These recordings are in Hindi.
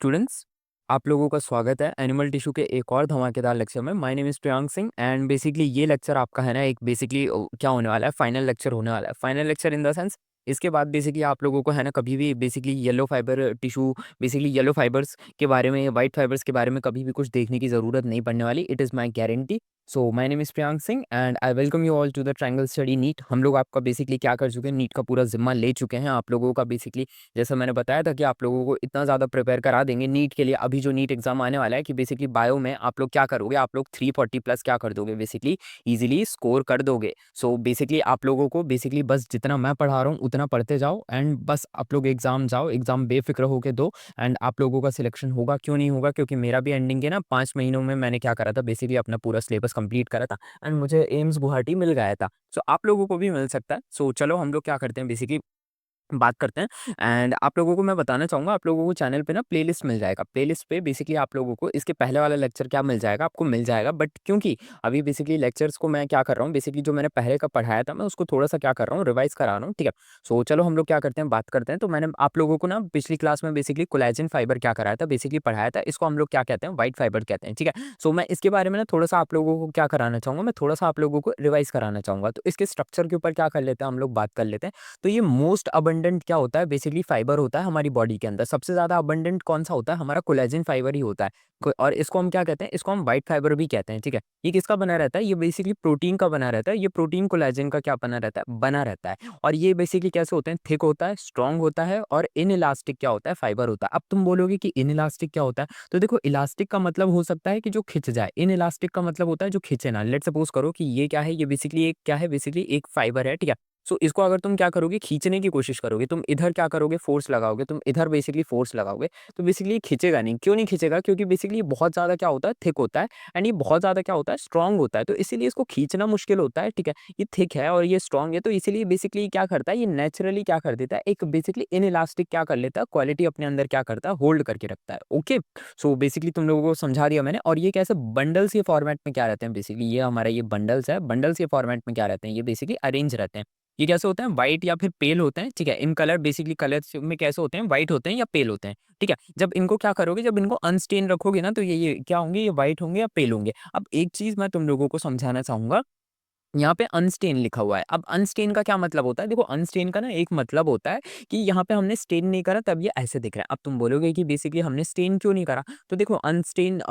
स्टूडेंट्स, आप लोगों का स्वागत है एनिमल टिश्यू के एक और धमाकेदार लेक्चर में। My name is Priyank Singh and basically ये लेक्चर आपका है ना एक बेसिकली क्या होने वाला है, फाइनल लेक्चर होने वाला है। Final lecture in the sense इसके बाद बेसिकली आप लोगों को है ना कभी भी basically yellow fibre tissue, basically yellow fibres के बारे में, व्हाइट फाइबर्स के बारे में कभी भी कुछ देखने की ज़रूरत नहीं पड़ने वाली। It is my guarantee. So my name is Priyank Singh and I welcome you all to the triangle study NEET. हम लोग आपका बेसिकली क्या कर चुके हैं, नीट का पूरा ज़िम्मा ले चुके हैं। आप लोगों का बेसिकली जैसा मैंने बताया था कि आप लोगों को इतना ज़्यादा प्रिपेयर करा देंगे नीट के लिए। अभी जो नीट एग्ज़ाम आने वाला है कि बेसिकली बायो में आप लोग क्या करोगे, आप लोग 340 प्लस क्या कर दोगे, बेसिकली ईज़िली स्कोर कर दोगे। सो बेसिकली आप लोगों को बेसिकली बस जितना मैं पढ़ा रहा हूँ उतना पढ़ते जाओ एंड बस आप लोग एग्ज़ाम जाओ, एग्ज़ाम बेफ़िक्र होके दो एंड आप लोगों का सिलेक्शन होगा। क्यों नहीं होगा? क्योंकि मेरा भी एंडिंग है ना 5 महीनों में मैंने क्या करा था, बेसिकली अपना पूरा सिलेबस कंप्लीट करा था एंड मुझे एम्स गुवाहाटी मिल गया था। सो आप लोगों को भी मिल सकता है। सो चलो हम लोग क्या करते हैं, बेसिकली बात करते हैं एंड आप लोगों को मैं बताना चाहूँगा, आप लोगों को चैनल पे ना प्लेलिस्ट मिल जाएगा। प्लेलिस्ट पे बेसिकली आप लोगों को इसके पहले वाला लेक्चर क्या मिल जाएगा, आपको मिल जाएगा। बट क्योंकि अभी बेसिकली लेक्चर्स को मैं क्या कर रहा हूँ, बेसिकली जो मैंने पहले का पढ़ाया था मैं उसको थोड़ा-सा क्या कर रहा हूँ, रिवाइज़ करा रहा हूँ, ठीक है? सो चलो हम लोग क्या करते हैं, बात करते हैं। तो मैंने आप लोगों को ना पिछली क्लास में बेसिकली कोलेजन फाइबर क्या कराया था, बेसिकली पढ़ाया था। इसको हम लोग क्या कहते हैं, व्हाइट फाइबर कहते हैं, ठीक है? सो मैं इसके बारे में ना थोड़ा-सा आप लोगों को क्या कराना चाहूँगा, मैं थोड़ा-सा आप लोगों को रिवाइज़ कराना चाहूँगा। तो इसके स्ट्रक्चर के ऊपर क्या कर लेते हैं, हम लोग बात कर लेते हैं। तो ये मोस्ट अबंडेंट क्या होता है, बेसिकली फाइबर होता है हमारी बॉडी के अंदर। सबसे ज़्यादा अबंडेंट कौन-सा होता है, हमारा कोलेजन फाइबर ही होता है। को और इसको हम क्या कहते हैं, इसको हम व्हाइट फाइबर भी कहते हैं, ठीक है? ये किसका बना रहता है, ये बेसिकली प्रोटीन का बना रहता है। ये प्रोटीन कोलेजन का क्या बना रहता है, बना रहता है। और ये बेसिकली कैसे होते हैं, थिक होता है, स्ट्रॉन्ग होता है और इनइलास्टिक क्या होता है, फाइबर होता है। अब तुम बोलोगे कि इनइलास्टिक क्या होता है? तो देखो, इलास्टिक का मतलब हो सकता है कि जो खिंच जाए, इनइलास्टिक का मतलब होता है जो खिंचे ना। लेट्स सपोज करो कि ये क्या है, ये बेसिकली एक क्या है, बेसिकली एक फाइबर है, ठीक है? सो इसको अगर तुम क्या करोगे, खींचने की कोशिश करोगे, तुम इधर क्या करोगे, फोर्स लगाओगे, तुम इधर बेसिकली फोर्स लगाओगे, तो बेसिकली ये खींचेगा नहीं। क्यों नहीं खींचेगा? क्योंकि बेसिकली ये बहुत ज़्यादा क्या होता है, थिक होता है एंड ये बहुत ज़्यादा क्या होता है, स्ट्रॉन्ग होता है। तो इसीलिए इसको खींचना मुश्किल होता है, ठीक है? ये थिक है और ये स्ट्रॉन्ग है, तो इसीलिए बेसिकली क्या करता है, ये नेचुरली क्या कर देता है, एक बेसिकली इनइलास्टिक क्या कर लेता है, क्वालिटी अपने अंदर क्या करता है, होल्ड करके रखता है। ओके, सो बेसिकली तुम लोगों को समझा दिया मैंने। और ये कैसे बंडल्स के फॉर्मेट में क्या रहते हैं, बेसिकली ये हमारा ये बंडल्स है, बंडल्स के फॉर्मेट में क्या रहते हैं, ये बेसिकली अरेंज रहते हैं। ये कैसे होते हैं, व्हाइट या फिर पेल होते हैं, ठीक है? इन कलर बेसिकली कलर्स में कैसे होते हैं, व्हाइट होते हैं या पेल होते हैं, ठीक है? जब इनको क्या करोगे, जब इनको अनस्टेन रखोगे ना, तो ये क्या होंगे, ये व्हाइट होंगे या पेल होंगे। अब एक चीज़ मैं तुम लोगों को समझाना चाहूँगा, यहाँ पे अनस्टेन लिखा हुआ है। अब अनस्टेन का क्या मतलब होता है? देखो, अनस्टेन का ना एक मतलब होता है कि यहाँ पे हमने स्टेन नहीं करा तब ये ऐसे दिख रहा है। अब तुम बोलोगे कि बेसिकली हमने स्टेन क्यों नहीं करा? तो देखो, अनस्टेन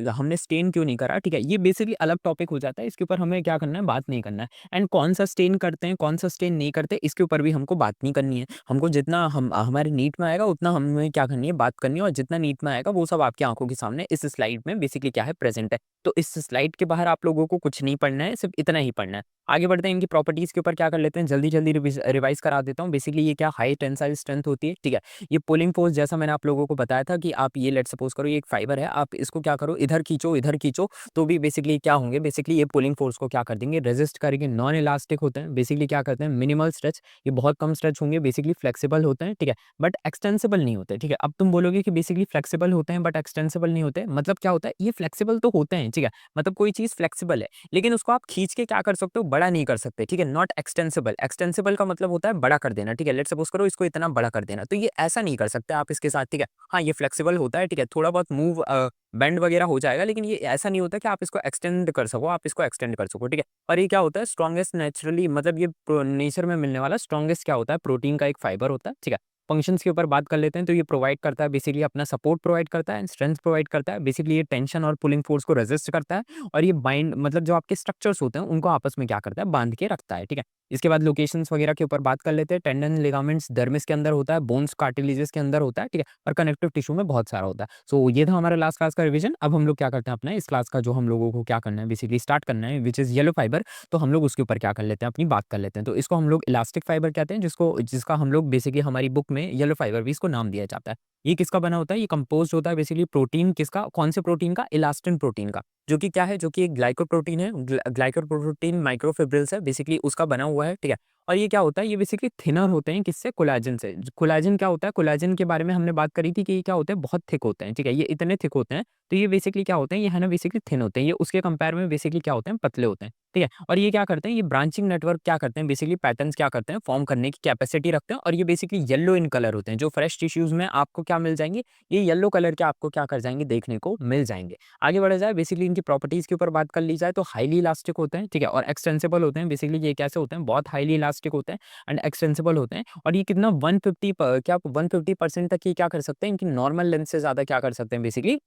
हमने स्टेन क्यों नहीं करा, ठीक है? ये बेसिकली अलग टॉपिक हो जाता है। इसके ऊपर हमें क्या करना है, बात नहीं करना है। एंड कौन-सा स्टेन करते हैं, कौन-सा स्टेन नहीं करते, इसके ऊपर भी हमको बात नहीं करनी है। हमको जितना हम हमारे नीट में आएगा उतना हमें क्या करनी है, बात करनी है। और जितना नीट में आएगा वो सब आपकी आँखों के सामने इस स्लाइड में बेसिकली क्या है, प्रेज़ेंट है। तो इस स्लाइड के बाहर आप लोगों को कुछ नहीं पढ़ना है, सिर्फ़ इतना ही पढ़ना है। आगे बढ़ते हैं, इनकी प्रॉपर्टीज़ के ऊपर क्या कर लेते हैं, जल्दी-जल्दी रिवाइज़ करा देता हूँ। बेसिकली ये क्या हाई टेंसाइल स्ट्रेंथ होती है, ठीक है? ये पुलिंग फ़ोर्स, जैसा मैंने आप लोगों को बताया था कि आप ये लेट्स सपोज़ करो ये एक फाइबर है, आप इसको क्या करो, इधर खींचो, तो भी बेसिकली क्या होंगे, बेसिकली ये पुलिंग फ़ोर्स को क्या कर देंगे, रेज़िस्ट करेंगे। नॉन इलास्टिक होते हैं, बेसिकली क्या करते हैं, मिनिमल स्ट्रेच, ये बहुत कम स्ट्रेच होंगे, बेसिकली फ्लेक्सिबल होते हैं, ठीक है? बट एक्सटेंसिबल नहीं होते, ठीक है? अब तुम बोलोगे कि बेसिकली फ्लेक्सिबल होते हैं बट एक्सटेंसिबल नहीं होते, मतलब क्या होता है? ये फ्लेक्सिबल तो होते हैं, ठीक है? मतलब कोई चीज़ फ्लेक्सिबल है, लेकिन उसको आप खींच के क्या कर सकते हो, बड़ा नहीं कर सकते, ठीक है? Not extensible. एक्सटेंसिबल का मतलब होता है बड़ा कर देना, ठीक है? लेट्स सपोज़ करो इसको इतना बड़ा कर देना, तो ये ऐसा नहीं कर सकते आप इसके साथ, ठीक है? हाँ, ये फ्लेक्सिबल होता है, ठीक है? थोड़ा बहुत बेंड वगैरह हो जाएगा, लेकिन ये ऐसा नहीं होता कि आप इसको एक्सटेंड कर सको, आप इसको एक्सटेंड कर सको, ठीक है? और ये क्या होता है, स्ट्रॉन्गेस्ट नेचुरली, मतलब ये नेचर में मिलने वाला स्ट्रॉन्गेस्ट क्या होता है, प्रोटीन का एक फाइबर होता है, ठीक है? फंक्शंस के ऊपर बात कर लेते हैं, तो ये प्रोवाइड करता है, बेसिकली अपना सपोर्ट प्रोवाइड करता है एंड स्ट्रेंथ प्रोवाइड करता है। बेसिकली ये टेंशन और पुलिंग फोर्स को रेजिस्ट करता है और ये बाइंड, मतलब जो आपके स्ट्रक्चर्स होते हैं उनको आपस में क्या करता है, बांध के रखता है, ठीक है? इसके बाद लोकेशंस वगैरह के ऊपर बात कर लेते हैं। टेंडन, लिगामेंट्स डर्मिस के अंदर होता है, बोन्स कार्टिलेजेस के अंदर होता है, ठीक है? और कनेक्टिव टिश्यू में बहुत सारा होता है। सो ये था हमारा लास्ट क्लास का रिवीजन। अब हम लोग क्या करते हैं, अपना इस क्लास का जो हम लोगों को क्या करना है, बेसिकली स्टार्ट करना है, व्हिच इज येलो फाइबर। तो हम लोग उसके ऊपर क्या कर लेते हैं, अपनी बात कर लेते हैं। तो इसको हम लोग इलास्टिक फाइबर कहते हैं, जिसका हम लोग बेसिकली हमारी बुक में येलो फाइबर भी इसको नाम दिया जाता है। ये किसका बना होता है, ये कंपोज्ड होता है बेसिकली प्रोटीन किसका, कौन से प्रोटीन का, इलास्टिन प्रोटीन का, जो कि क्या है, जो कि एक ग्लाइकोप्रोटीन है। ग्लाइकोप्रोटीन माइक्रोफिब्रिल्स है, बेसिकली उसका बना हुआ है, ठीक है? और ये क्या होता है, ये बेसिकली थिनर होते हैं, किससे, कोलेजन से। कोलेजन क्या होता है, कोलेजन के बारे में हमने बात करी थी कि ये क्या होते हैं, बहुत थिक होते हैं, ठीक है? ये इतने थिक होते हैं, तो ये बेसिकली क्या होते हैं, ये है ना बेसिकली थिन होते हैं। ये उसके कंपेयर में बेसिकली क्या होते हैं, पतले होते हैं, ठीक है? और ये क्या करते हैं, ये ब्रांचिंग नेटवर्क क्या करते हैं, बेसिकली पैटर्न्स क्या करते हैं, फॉर्म करने की कैपेसिटी रखते हैं। और ये बेसिकली येलो इन कलर होते हैं, जो फ्रेश टिश्यूज में आपको क्या मिल जाएंगे, ये येलो कलर के आपको क्या कर जाएंगे, देखने को मिल जाएंगे। आगे बढ़ा जाए, बेसिकली इनकी प्रॉपर्टीज के ऊपर बात कर ली जाए तो हाईली इलास्टिक होते हैं, ठीक है, और एक्सटेंसिबल होते हैं। बेसिकली ये कैसे होते हैं, बहुत हाईली इलास्टिक होते हैं एंड एक्सटेंसिबल होते हैं। और ये कितना 150 क्या 150% तक ये क्या कर सकते हैं, इनकी नॉर्मल लेंथ से ज़्यादा क्या कर सकते हैं, बेसिकली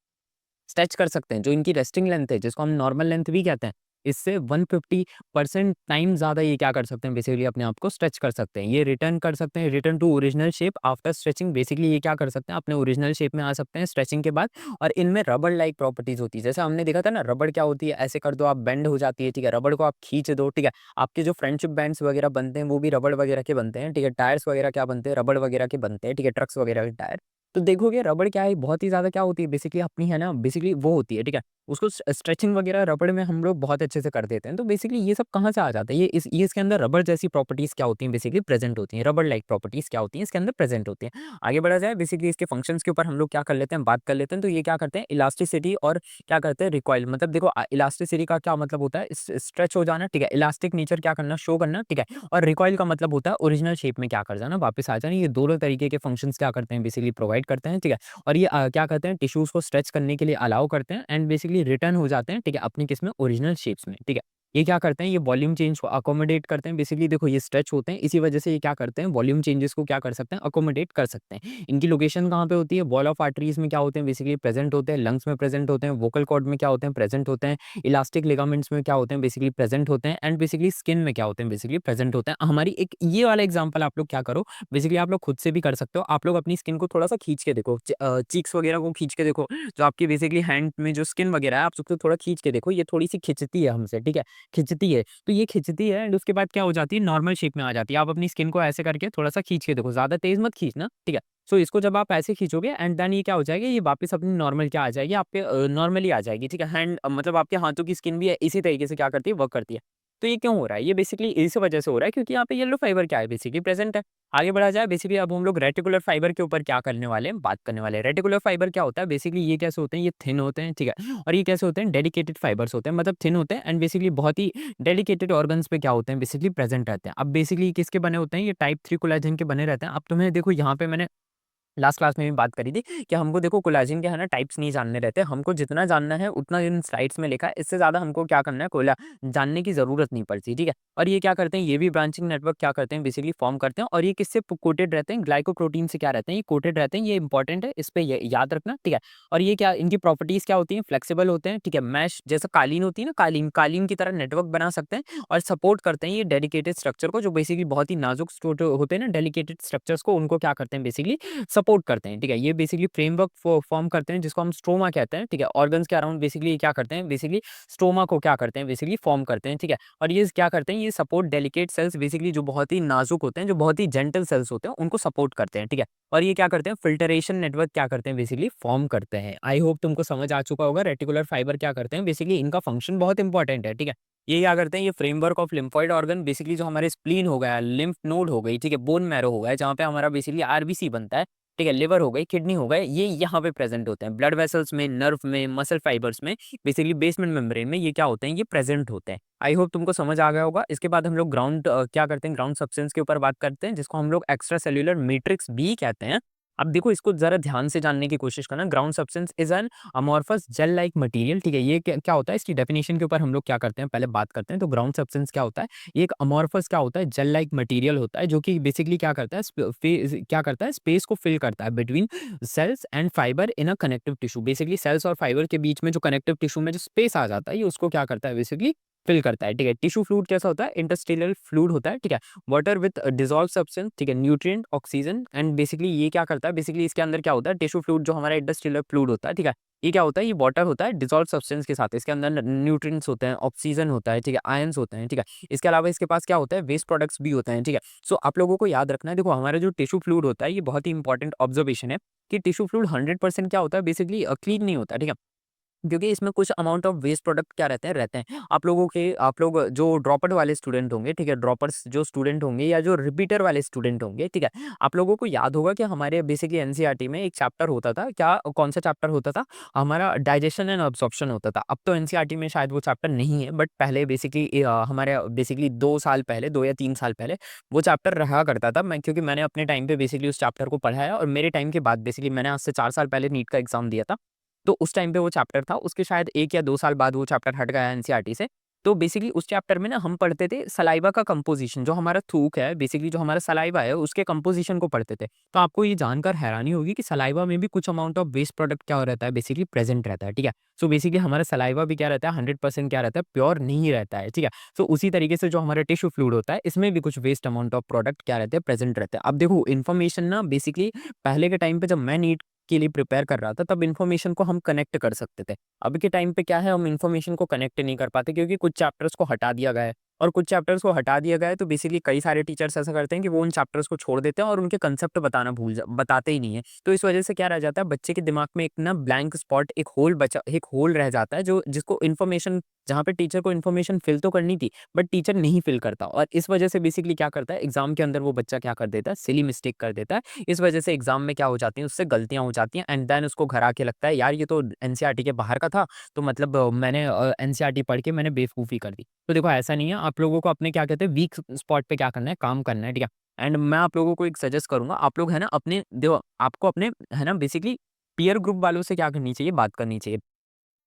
स्ट्रेच कर सकते हैं। जो इनकी रेस्टिंग लेंथ है, जिसको हम नॉर्मल लेंथ भी कहते हैं, इससे 150% टाइम ज़्यादा ये क्या कर सकते हैं, बेसिकली अपने आप को स्ट्रेच कर सकते हैं। ये रिटर्न कर सकते हैं, return to original shape after stretching. Basically ये क्या कर सकते हैं, अपने ओरिजिनल शेप में आ सकते हैं स्ट्रेचिंग के बाद। और इनमें रबड़ लाइक प्रॉपर्टीज होती है। जैसे हमने देखा था ना, रबड़ क्या होती है, ऐसे कर दो आप बेंड हो जाती है, ठीक है, रबड़ को आप खींच दो, ठीक है। आपके जो फ्रेंडशिप बैंड्स वगैरह बनते हैं वो भी रबड़ वगैरह के बनते हैं, ठीक है। टायर्स वगैरह क्या बनते हैं, रबड़ वगैरह के बनते हैं, ठीक है, ट्रक्स वगैरह के टायर। तो देखोगे रबड़ क्या है, बहुत ही ज़्यादा क्या होती है, बेसिकली अपनी है ना, बेसिकली वो होती है, ठीक है। उसको स्ट्रेचिंग वगैरह रबड़ में हम लोग बहुत अच्छे से कर देते हैं। तो बेसिकली ये सब कहाँ से आ जाता है, ये इसके अंदर रबड़ जैसी प्रॉपर्टीज़ क्या होती हैं, बेसिकली प्रेजेंट होती हैं। रबड़ लाइक प्रॉपर्टीज़ क्या होती हैं, इसके अंदर प्रेजेंट होती हैं। आगे बढ़ा जाए, बेसिकली इसके फंक्शंस के ऊपर हम लोग क्या कर लेते हैं, बात कर लेते हैं। तो ये क्या करते हैं, इलास्टिसिटी और क्या करते हैं, रिकॉइल। मतलब देखो इलास्टिसिटी का क्या मतलब होता है, स्ट्रेच हो जाना, ठीक है, इलास्टिक नेचर क्या करना, शो करना, ठीक है। और रिकॉइल का मतलब होता है ओरिजिनल शेप में क्या कर जाना, वापस आ जाना। ये दोनों तरीके के फंक्शंस क्या करते हैं, बेसिकली प्रोवाइड करते हैं, ठीक है। और ये क्या करते हैं, टिश्यूज़ को स्ट्रेच करने के लिए अलाउ करते हैं एंड बेसिकली रिटर्न हो जाते हैं, ठीक है, अपनी किस में, ओरिजिनल शेप्स में, ठीक है। ये क्या करते हैं, ये वॉल्यूम चेंज को अकोमोडेट करते हैं। बेसिकली देखो ये स्ट्रेच होते हैं, इसी वजह से ये क्या करते हैं, वॉल्यूम चेंजेस को क्या कर सकते हैं, अकोमोडेट कर सकते हैं। इनकी लोकेशन कहाँ पे होती है, वॉल ऑफ आर्टरीज में क्या होते हैं, बेसिकली प्रेजेंट होते हैं, लंग्स में प्रेजेंट होते हैं, वोकल कॉर्ड में क्या होते हैं, प्रेजेंट होते हैं, इलास्टिक लिगामेंट्स में क्या होते हैं, बेसिकली प्रेजेंट होते हैं एंड बेसिकली स्किन में क्या होते हैं, बेसिकली प्रेजेंट होते हैं। हमारी एक ये वाला एग्जांपल आप लोग क्या करो, बेसिकली आप लोग खुद से भी कर सकते हो। आप लोग अपनी स्किन को थोड़ा-सा खींच के देखो, चीक्स वगैरह को खींच के देखो। जो आपकी बेसिकली हैंड में जो स्किन वगैरह है, आप उसको थोड़ा खींच के देखो, ये थोड़ी-सी खिंचती है हमसे, ठीक है? खिंचती है। तो ये खिंचती है एंड उसके बाद क्या हो जाती है, नॉर्मल शेप में आ जाती है। आप अपनी स्किन को ऐसे करके थोड़ा-सा खींच के देखो, ज़्यादा तेज़ मत खींचना, ठीक है? सो इसको जब आप ऐसे खींचोगे एंड देन ये क्या हो जाएगी, ये वापस अपनी नॉर्मल क्या आ जाएगी, आपके नॉर्मली आ जाएगी, ठीक है? मतलब आपके हाथों की स्किन भी है, इसी तरीके से क्या करती है, वर्क करती है। तो ये क्यों हो रहा है? ये बेसिकली इस वजह से हो रहा है क्योंकि यहाँ पे येलो फाइबर क्या है, बेसिकली प्रेज़ेंट है। आगे बढ़ा जाए, बेसिकली अब हम लोग रेटिकुलर फाइबर के ऊपर क्या करने वाले हैं, बात करने वाले हैं। रेटिकुलर फाइबर क्या होता है, बेसिकली ये कैसे होते हैं, ये थिन होते हैं, ठीक है? और ये कैसे होते हैं, डेडिकेटेड फाइबर्स होते हैं, मतलब थिन होते हैं एंड बेसिकली बहुत ही डेडिकेटेड ऑर्गन्स पे क्या होते हैं, बेसिकली प्रेजेंट रहते हैं। अब बेसिकली किसके बने होते हैं, ये टाइप 3 कोलेजन के बने रहते हैं। अब तुम्हें देखो यहाँ पे मैंने लास्ट क्लास में भी बात करी थी कि हमको देखो कोलेजन के है ना टाइप्स नहीं जानने रहते, हमको जितना जानना है उतना इन स्लाइड्स में लिखा है, इससे ज़्यादा हमको क्या करना है, कोला जानने की ज़रूरत नहीं पड़ती, ठीक है। और ये क्या करते हैं, ये भी ब्रांचिंग नेटवर्क क्या करते हैं, बेसिकली फॉर्म करते हैं। और ये किससे कोटेड रहते हैं, ग्लाइकोप्रोटीन से क्या रहते हैं, ये कोटेड रहते हैं। ये इंपॉर्टेंट है, इस पे याद रखना, ठीक है। और ये क्या, इनकी प्रॉपर्टीज क्या होती हैं, फ्लेक्सिबल होते हैं, ठीक है। मैश जैसा कालीन होती है ना, कालीन कालीन की तरह नेटवर्क बना सकते हैं और सपोर्ट करते हैं ये डेडिकेटेड स्ट्रक्चर को, जो बेसिकली बहुत ही नाजुक होते हैं ना डेडिकेटेड स्ट्रक्चर्स को, उनको क्या करते हैं, बेसिकली सपोर्ट करते हैं, ठीक है। ये बेसिकली फ्रेमवर्क फॉर्म करते हैं जिसको हम स्ट्रोमा कहते हैं, ठीक है। ऑर्गन्स के अराउंड बेसिकली क्या करते हैं, बेसिकली स्ट्रोमा को क्या करते हैं, बेसिकली फॉर्म करते हैं, ठीक है। और ये क्या करते हैं, ये सपोर्ट डेलिकेट सेल्स, बेसिकली जो बहुत ही नाजुक होते हैं, जो बहुत ही जेंटल सेल्स होते हैं, उनको सपोर्ट करते हैं, ठीक है। और ये क्या करते हैं, फिल्टरेशन नेटवर्क क्या करते हैं, बेसिकली फॉर्म करते हैं। आई होप तुमको समझ आ चुका होगा रेटिकुलर फाइबर क्या करते हैं, बेसिकली इनका फंक्शन बहुत इंपॉर्टेंट है, ठीक है। ये क्या करते हैं, ये framework of lymphoid organ, basically जो हमारे स्प्लीन हो गया, लिम्फ नोड हो गई, ठीक है, बोन मैरो हो गया, जहाँ पे हमारा बेसिकली आरबीसी बनता है, ठीक है, लिवर हो गई, किडनी हो गए, ये यहाँ पे प्रेजेंट होते हैं। ब्लड वेसल्स में, नर्व में, मसल फाइबर्स में, बेसिकली बेसमेंट मेम्ब्रेन में ये क्या होते हैं, ये प्रेजेंट होते हैं। आई होप तुमको समझ आ गया होगा। इसके बाद हम लोग ग्राउंड क्या करते हैं, ग्राउंड सब्सटेंस के ऊपर बात करते हैं, जिसको हम लोग एक्स्ट्रा सेल्यूलर मैट्रिक्स भी कहते हैं। अब देखो इसको जरा ध्यान से जानने की कोशिश करना। Ground substance is an amorphous gel like material, ठीक है। ये क्या होता है, इसकी डेफिनेशन के ऊपर हम लोग क्या करते हैं, पहले बात करते हैं। तो ग्राउंड सब्सटेंस क्या होता है, ये एक अमॉर्फस क्या होता है, जेल लाइक मटेरियल होता है, जो कि बेसिकली क्या करता है, क्या करता है, स्पेस को फिल करता है between cells and fibre in a connective tissue. Basically cells और फाइबर के बीच में जो कनेक्टिव टिश्यू में जो स्पेस आ जाता है, ये उसको क्या करता है, बेसिकली फिल करता है, ठीक है। टिश्यू फ्लूइड कैसा होता है, इंटरस्टेलर फ्लूइड होता है, ठीक है। वाटर विद डिसॉल्व सब्सटेंस, ठीक है, न्यूट्रिएंट, ऑक्सीजन एंड बेसिकली ये क्या करता है, बेसिकली इसके अंदर क्या होता है, टिश्यू फ्लूइड जो हमारा इंटरस्टेलर फ्लूइड होता है, ठीक है। ये क्या होता है, ये वाटर होता है डिसॉल्व सब्सटेंस के साथ, इसके अंदर न्यूट्रिएंट्स होते हैं, ऑक्सीजन होता है, ठीक है, आयंस होते हैं, ठीक है। इसके अलावा इसके पास क्या होता है, वेस्ट प्रोडक्ट्स भी होते हैं, ठीक है। सो आप लोगों को याद रखना है, देखो हमारा जो टिश्यू फ्लूइड होता है, ये बहुत ही इंपॉर्टेंट ऑब्जर्वेशन है कि टिश्यू फ्लूइड 100% क्या होता है, बेसिकली क्लीन नहीं होता, ठीक है। क्योंकि इसमें कुछ अमाउंट ऑफ वेस्ट प्रोडक्ट क्या रहते हैं आप लोग जो ड्रॉपआउट वाले स्टूडेंट होंगे, ठीक है, ड्रॉपर्स जो स्टूडेंट होंगे या जो रिपीटर वाले स्टूडेंट होंगे, ठीक है, आप लोगों को याद होगा कि हमारे बेसिकली एनसीईआरटी में एक चैप्टर होता था, क्या कौन सा चैप्टर होता था, हमारा डाइजेशन एंड अब्जॉर्प्शन होता था। अब तो एनसीईआरटी में शायद वो चैप्टर नहीं है, बट पहले बेसिकली हमारे बेसिकली 2 साल पहले, 2 या 3 साल पहले वो चैप्टर रहा करता था। क्योंकि मैंने अपने टाइम पे बेसिकली उस चैप्टर को पढ़ा है, और मेरे टाइम के बाद बेसिकली मैंने आज से 4 साल पहले नीट का एग्जाम दिया था। तो उस टाइम पे वो चैप्टर था, उसके शायद 1 या 2 साल बाद वो चैप्टर हट गया एनसीईआरटी से। तो बेसिकली उस चैप्टर में ना हम पढ़ते थे सलाइवा का कंपोज़िशन, जो हमारा थूक है, बेसिकली जो हमारा सलाइवा है, उसके कंपोज़िशन को पढ़ते थे। तो आपको ये जानकर हैरानी होगी कि सलाइवा में भी कुछ अमाउंट ऑफ वेस्ट प्रोडक्ट क्या हो रहता है, बेसिकली प्रेज़ेंट रहता है, ठीक है? सो बेसिकली हमारा सलाइवा भी क्या रहता है, 100% क्या रहता है, प्योर नहीं रहता है, ठीक है? सो उसी तरीके से जो हमारा टिश्यू फ्लूइड होता है, इसमें भी कुछ वेस्ट अमाउंट ऑफ प्रोडक्ट क्या रहते हैं, प्रेज़ेंट रहते हैं। अब देखो इन्फॉर्मेशन ना बेसिकली पहले के टाइम पे जब मैं नीट के लिए प्रिपेयर कर रहा था, तब इन्फॉर्मेशन को हम कनेक्ट कर सकते थे। अभी के टाइम पे क्या है, हम इन्फॉर्मेशन को कनेक्ट नहीं कर पाते, क्योंकि कुछ चैप्टर्स को हटा दिया गया है, और कुछ चैप्टर्स को हटा दिया गया है तो बेसिकली कई सारे टीचर्स ऐसा करते हैं कि वो उन चैप्टर्स को छोड़ देते हैं और उनके कंसेप्ट बताते ही नहीं है। तो इस वजह से क्या रह जाता है, बच्चे के दिमाग में एक ना ब्लैंक स्पॉट, एक होल रह जाता है, जो जिसको इन्फॉर्मेशन, जहाँ पे टीचर को इन्फॉर्मेशन फिल तो करनी थी, बट टीचर नहीं फिल करता, और इस वजह से बेसिकली क्या करता है, एग्जाम के अंदर वो बच्चा क्या कर देता है, सिली मिस्टेक कर देता है। इस वजह से एग्जाम में क्या हो जाती है, उससे गलतियां हो जाती हैं, एंड देन उसको घर आके लगता है यार ये तो एनसीईआरटी के बाहर का था, तो मतलब मैंने एनसीईआरटी पढ़ के मैंने बेवकूफ़ी कर दी। तो देखो ऐसा नहीं है, आप लोगों को अपने क्या कहते हैं वीक स्पॉट पे क्या करना है, काम करना है, ठीक है? एंड मैं आप लोगों को एक सजेस्ट करूँगा, आप लोग है ना अपने देखो आपको अपने है ना बेसिकली पीयर ग्रुप वालों से क्या करनी चाहिए, बात करनी चाहिए।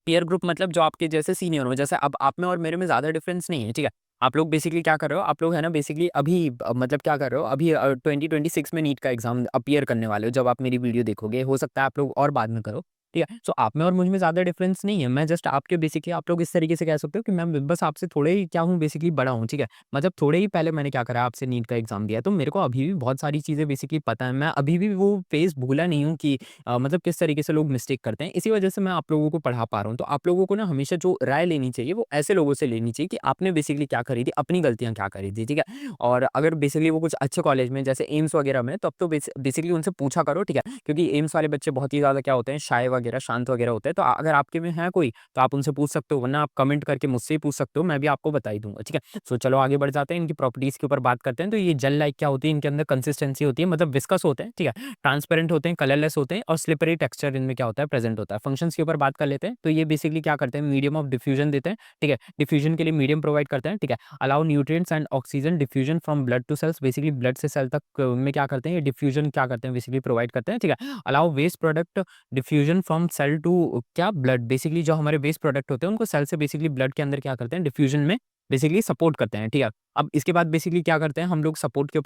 पीयर ग्रुप मतलब जो आपके जैसे सीनियर हो, जैसे अब आप में और मेरे में ज़्यादा डिफरेंस नहीं है, ठीक है? आप लोग बेसिकली क्या कर रहे हो, आप लोग है ना बेसिकली अभी मतलब क्या कर रहे हो, अभी 2026 में नीट का एग्ज़ाम अपीयर करने वाले हो, जब आप मेरी वीडियो देखोगे, हो सकता है आप लोग और बाद में करो, ठीक है? सो आप में और मुझ में ज़्यादा डिफरेंस नहीं है, मैं जस्ट आपके बेसिकली आप लोग इस तरीके से कह सकते हो कि मैं बस आपसे थोड़े ही क्या हूँ, बेसिकली बड़ा हूँ, ठीक है? मतलब थोड़े ही पहले मैंने क्या करा, आपसे नीट का एग्ज़ाम दिया है, तो मेरे को अभी भी बहुत सारी चीज़ें बेसिकली पता है, मैं अभी भी वो फ़ेज़ भूला नहीं हूँ कि मतलब किस तरीके से लोग मिस्टेक करते हैं। इसी वजह से मैं आप लोगों को पढ़ा पा रहा हूँ। तो आप लोगों को ना हमेशा जो राय लेनी चाहिए, वो ऐसे लोगों से लेनी चाहिए कि आपने बेसिकली क्या करी थी, अपनी गलतियाँ क्या करी थी, ठीक है? और अगर बेसिकली वो कुछ अच्छे कॉलेज में जैसे एम्स वगैरह में, तब तो बेसिकली उनसे पूछा करो, ठीक है? क्योंकि एम्स वाले बच्चे बहुत ही ज़्यादा क्या होते हैं, शाय वगैरह, शांत वगैरह होते हैं। तो अगर आपके में है कोई, तो आप उनसे पूछ सकते हो, वरना आप कमेंट करके मुझसे ही पूछ सकते हो, मैं भी आपको बता ही दूँगा, ठीक है? सो चलो आगे बढ़ जाते हैं, इनकी प्रॉपर्टीज़ के ऊपर बात करते हैं। तो ये जेल लाइक क्या होती है, इनके अंदर कंसिस्टेंसी होती है, मतलब विस्कस होते हैं, ठीक है? ट्रांसपेरेंट होते हैं, कलरलेस होते हैं, और स्लिपरी टेक्सचर इनमें क्या होता है, प्रेजेंट होता है। फंक्शंस के ऊपर बात कर लेते हैं, तो ये बेसिकली क्या करते हैं, मीडियम ऑफ डिफ्यूजन देते हैं, ठीक है? डिफ्यूजन के लिए मीडियम प्रोवाइड करते हैं, ठीक है? Allow nutrients and oxygen diffusion from blood to cells, basically blood से सेल तक में क्या करते हैं, ये डिफ्यूजन क्या करते हैं, बेसिकली प्रोवाइड करते हैं, ठीक है? Allow waste product diffusion from cell to क्या ब्लड, बेसिकली जो हमारे वेस्ट प्रोडक्ट होते हैं, उनको सेल से बेसिकली ब्लड के अंदर क्या करते हैं, डिफ्यूजन में बेसिकली सपोर्ट करते हैं, ठीक है? अब इसके बाद बेसिकली क्या करते हैं हम लोग, सपोर्ट के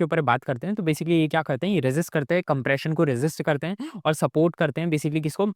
ऊपर बात करते हैं। तो बेसिकली ये क्या करते हैं, ये रेजिस्ट करते हैं, कंप्रेशन को रेजिस्ट करते हैं, और सपोर्ट करते हैं, बेसिकली किसको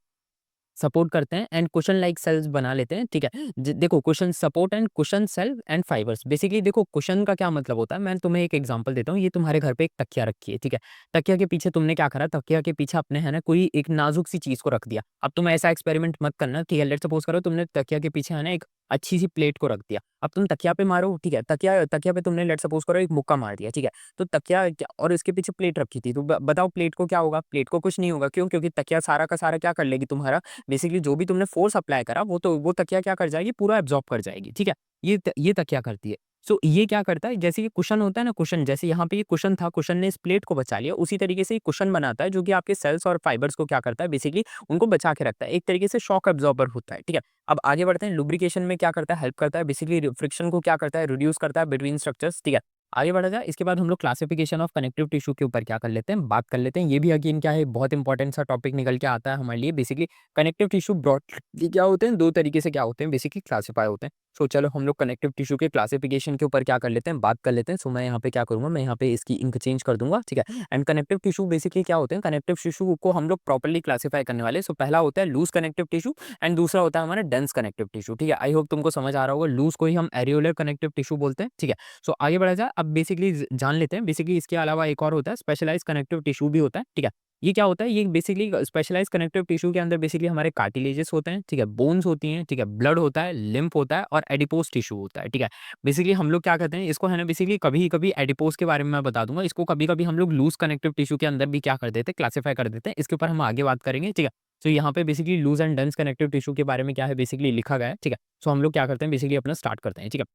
सपोर्ट करते हैं, एंड कुशन लाइक सेल्स बना लेते हैं, ठीक है? देखो cushion support and cushion cell and fibres, basically देखो कुशन का क्या मतलब होता है, मैं तुम्हें एक एग्जांपल देता हूँ। ये तुम्हारे घर पे एक तकिया रखी है, ठीक है? तकिया के पीछे तुमने क्या करा, तकिया के पीछे अपने है ना कोई एक नाजुक सी चीज को रख दिया। अब तुम ऐसा एक्सपेरिमेंट मत करना, ठीक है? लेट्स सपोज करो तुमने तकिया के पीछे है ना एक अच्छी सी प्लेट को रख दिया। अब तुम तकिया पे मारो, ठीक है? तकिया तकिया पे तुमने लेट्स सपोज करो एक मुक्का मार दिया, ठीक है? तो तकिया और इसके पीछे प्लेट रखी थी, तो बताओ प्लेट को क्या होगा? प्लेट को कुछ नहीं होगा, क्यों? क्योंकि तकिया सारा का सारा क्या कर लेगी, तुम्हारा बेसिकली जो भी तुमने फोर्स अप्लाई करा, वो तकिया क्या कर जाएगी, पूरा एब्जॉर्ब कर जाएगी, ठीक है? ये तकिया करती है। सो ये क्या करता है, जैसे ये कुशन होता है ना, कुशन जैसे यहाँ पे ये कुशन था, कुशन ने इस प्लेट को बचा लिया, उसी तरीके से ये कुशन बनाता है, जो कि आपके सेल्स और फाइबर्स को क्या करता है, बेसिकली उनको बचा के रखता है, एक तरीके से शॉक एब्जॉर्बर होता है, ठीक है? अब आगे बढ़ते हैं, लुब्रिकेशन में क्या करता है, हेल्प करता है, बेसिकली फ्रिक्शन को क्या करता है, रिड्यूस करता है बिटवीन स्ट्रक्चर्स, ठीक है? आगे बढ़ा जाए, इसके बाद हम लोग क्लासिफिकेशन ऑफ कनेक्टिव टिश्यू के ऊपर क्या कर लेते हैं, बात कर लेते हैं। ये भी अगेन क्या है, बहुत इंपॉर्टेंट सा टॉपिक निकल के आता है हमारे लिए। बेसिकली कनेक्टिव टिश्यू ब्रॉडली क्या होते हैं, 2 तरीके से क्या होते हैं, बेसिकली क्लासिफाई होते हैं। सो चलो हम लोग कनेक्टिव टिश्यू के क्लासिफिकेशन के ऊपर क्या कर लेते हैं, बात कर लेते हैं। सो मैं यहाँ पे क्या करूँगा, मैं यहाँ पे इसकी इंक चेंज कर दूँगा, ठीक है? एंड कनेक्टिव टिश्यू बेसिकली क्या होते हैं, कनेक्टिव टिश्यू को हम लोग प्रॉपर्ली क्लासिफाई करने वाले हैं। सो पहला होता है लूज़ कनेक्टिव टिश्यू, एंड दूसरा होता है हमारा डेंस कनेक्टिव टिश्यू, ठीक है? आई होप तुमको समझ आ रहा होगा। लूज़ को ही हम एरियोलर कनेक्टिव टिश्यू बोलते हैं, ठीक है? सो आगे बढ़ा जाए, अब बेसिकली जान लेते हैं। बेसिकली इसके अलावा एक और होता है, स्पेशलाइज्ड कनेक्टिव टिश्यू भी होता है, ठीक है? ये क्या होता है, ये बेसिकली स्पेशलाइज्ड कनेक्टिव टिश्यू के अंदर बेसिकली हमारे कार्टिलेजेस होते हैं, ठीक है? बोन्स होती हैं, ठीक है? ब्लड होता है, लिम्फ होता है, और एडिपोज टिश्यू होता है, ठीक है? बेसिकली हम लोग क्या कहते हैं इसको, है ना, बेसिकली कभी-कभी एडिपोज के बारे में मैं बता दूँगा। इसको कभी-कभी हम लोग लूज़ कनेक्टिव टिश्यू के अंदर भी क्या कर देते हैं, क्लासिफाई कर देते हैं। इसके ऊपर हम आगे बात करेंगे, ठीक है? सो यहाँ पे basically loose and dense connective tissue के बारे में क्या है बेसिकली लिखा गया है, ठीक है। सो हम लोग क्या करते हैं बेसिकली अपना स्टार्ट करते हैं, ठीक है।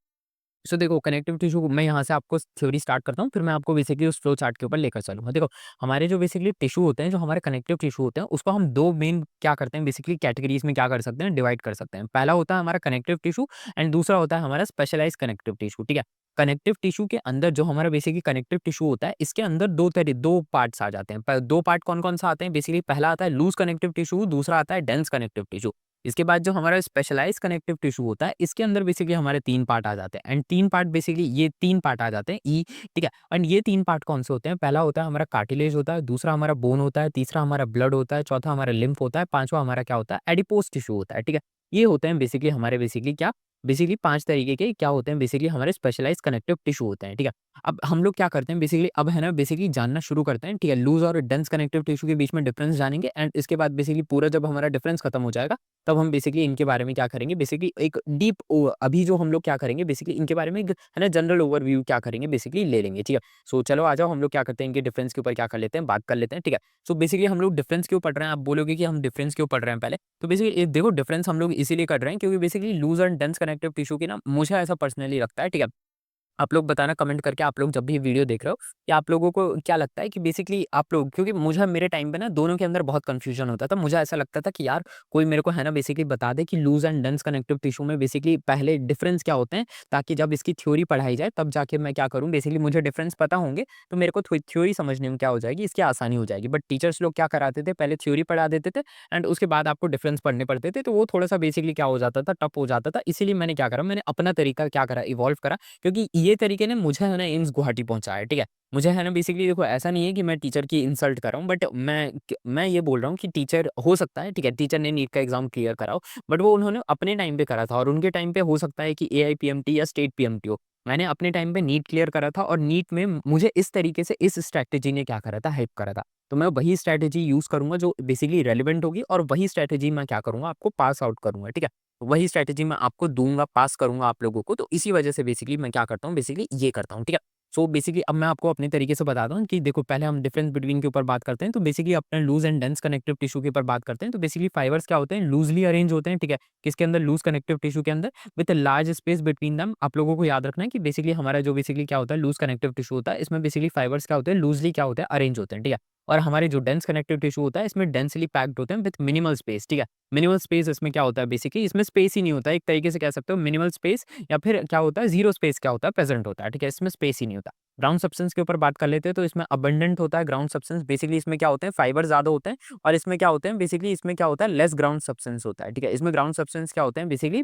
सो देखो कनेक्टिव टिश्यू मैं यहाँ से आपको थ्योरी स्टार्ट करता हूँ, फिर मैं आपको बेसिकली उस फ्लो चार्ट के ऊपर लेकर चलूँगा। देखो हमारे जो बेसिकली टिश्यू होते हैं, जो हमारे कनेक्टिव टिश्यू होते हैं, उसको हम 2 मेन क्या करते हैं बेसिकली कैटेगरीज़ में क्या कर सकते हैं, डिवाइड कर सकते हैं। पहला होता है हमारा कनेक्टिव टिश्यू एंड दूसरा होता है हमारा स्पेशलाइज़्ड कनेक्टिव टिश्यू, ठीक है। कनेक्टिव टिश्यू के अंदर जो हमारा बेसिकली कनेक्टिव टिश्यू होता है, इसके अंदर 2 पार्ट्स आ जाते हैं। प 2 पार्ट कौन-कौन सा आते हैं बेसिकली, पहला आता है लूज़ कनेक्टिव टिश्यू, दूसरा आता है डेंस कनेक्टिव टिश्यू। इसके बाद जो हमारा स्पेशलाइज़्ड कनेक्टिव टिश्यू होता है, इसके अंदर बेसिकली हमारे 3 पार्ट आ जाते हैं एंड 3 पार्ट बेसिकली ये 3 पार्ट आ जाते हैं ठीक है। एंड ये 3 पार्ट कौन से होते हैं? पहला होता है हमारा कार्टिलेज होता है, दूसरा हमारा बोन होता है, तीसरा हमारा ब्लड होता है, चौथा हमारा लिम्फ होता है, पाँचवाँ हमारा क्या होता है? एडिपोज टिश्यू होता है, ठीक है। ये होते हैं बेसिकली हमारे बेसिकली क्या? बेसिकली 5 तरीके के क्या होते हैं बेसिकली हमारे स्पेशलाइज़्ड कनेक्टिव टिश्यू होते हैं, ठीक है। अब हम लोग क्या करते हैं बेसिकली, अब है ना बेसिकली जानना शुरू करते हैं, ठीक है। लूज़ और डेंस कनेक्टिव टिश्यू के बीच में डिफरेंस जानेंगे एंड इसके बाद बेसिकली पूरा जब हमारा डिफरेंस खत्म हो जाएगा, तब हम बेसिकली इनके बारे में क्या करेंगे बेसिकली एक डीप अभी जो हम लोग क्या करेंगे बेसिकली इनके बारे में एक है ना जनरल ओवरव्यू क्या करेंगे बेसिकली ले लेंगे, ठीक है। सो चलो आ जाओ हम लोग क्या करते हैं इनके डिफरेंस के ऊपर क्या कर लेते हैं, बात कर लेते हैं, ठीक है। सो बेसिकली हम लोग डिफरेंस क्यों पढ़ रहे हैं? आप बोलोगे कि हम डिफरेंस क्यों पढ़ रहे हैं पहले? तो बेसिकली देखो डिफरेंस हम लोग इसीलिए कर रहे हैं क्योंकि basically loose and dense connective tissue की ना मुझे ऐसा पर्सनली लगता है, ठीक है। आप लोग बताना कमेंट करके, आप लोग जब भी वीडियो देख रहे हो कि आप लोगों को क्या लगता है कि बेसिकली आप लोग, क्योंकि मुझे मेरे टाइम पे ना दोनों के अंदर बहुत कंफ्यूजन होता था। मुझे ऐसा लगता था कि यार कोई मेरे को है ना बेसिकली बता दे कि loose and dense connective tissue में बेसिकली पहले डिफरेंस क्या होते हैं, ताकि जब इसकी थ्योरी पढ़ाई जाए तब जाके मैं क्या करूँ बेसिकली मुझे डिफरेंस पता होंगे, तो मेरे को थ्योरी समझने में क्या हो जाएगी, इसकी आसानी हो जाएगी। बट टीचर्स लोग क्या कराते थे, पहले थ्योरी पढ़ा देते थे एंड उसके बाद आपको डिफरेंस पढ़ने पड़ते थे, तो वो थोड़ा सा बेसिकली क्या हो जाता था, टफ हो जाता था। इसीलिए मैंने क्या करा, मैंने अपना तरीका क्या करा, इवॉल्व करा, क्योंकि ये तरीके ने मुझे है ना एम्स गुवाहाटी पहुँचाया, ठीक है। मुझे है ना बेसिकली देखो ऐसा नहीं है कि मैं टीचर की इंसल्ट कर रहा हूँ, बट मैं ये बोल रहा हूँ कि टीचर हो सकता है, ठीक है, टीचर ने नीट का एग्ज़ाम क्लियर करा हो, बट वो उन्होंने अपने टाइम पे करा था और उनके टाइम पे हो सकता है कि एआईपीएमटी या स्टेट पीएमटी हो। मैंने अपने टाइम पे नीट क्लियर करा था और नीट में मुझे इस तरीके से इस स्ट्रैटेजी ने क्या करा था, हेल्प करा था। तो मैं वही स्ट्रैटेजी यूज़ करूँगा जो बेसिकली रेलेवेंट होगी और वही स्ट्रैटेजी मैं क्या करूँगा, आपको पास आउट करूँगा, ठीक है। वही स्ट्रैटेजी मैं आपको दूँगा, पास करूँगा आप लोगों को, तो इसी वजह से बेसिकली मैं क्या करता हूँ, बेसिकली ये करता हूँ, ठीक है। सो बेसिकली अब मैं आपको अपने तरीके से बताता हूँ कि देखो पहले हम डिफरेंस बिटवीन के ऊपर बात करते हैं, तो बेसिकली अपने loose and dense connective tissue के ऊपर बात करते हैं। तो बेसिकली फाइबर्स क्या होते हैं, लूज़ली अरेंज होते हैं, ठीक है। किसके अंदर, लूज़ कनेक्टिव टिश्यू के अंदर, with a large space between them. आप लोगों को याद रखना है कि बेसिकली हमारा जो बेसिकली क्या होता है, लूज़ कनेक्टिव टिश्यू होता है, इसमें बेसिकली फाइबर्स क्या होते हैं, लूज़ली क्या होते हैं, अरेंज होते हैं, ठीक है। और हमारे जो डेंस कनेक्टिव टिश्यू होता है, इसमें डेंसली पैक्ड होते हैं विद मिनिमल स्पेस, ठीक है। मिनिमल स्पेस इसमें क्या होता है बेसिकली, इसमें स्पेस ही नहीं होता है, एक तरीके से कह सकते हो मिनिमल स्पेस, या फिर क्या होता है ज़ीरो स्पेस क्या होता है, प्रेज़ेंट होता है, ठीक है। इसमें स्पेस ही नहीं होता। ग्राउंड सब्सटेंस के ऊपर बात कर लेते हैं, तो इसमें अबंडेंट होता है ग्राउंड सब्सटेंस। बेसिकली इसमें क्या होते हैं, फाइबर ज़्यादा होते हैं और इसमें क्या होते हैं बेसिकली, इसमें क्या होता है, लेस ग्राउंड सब्सटेंस होता है, ठीक है। इसमें ग्राउंड सब्सटेंस क्या होते हैं बेसिकली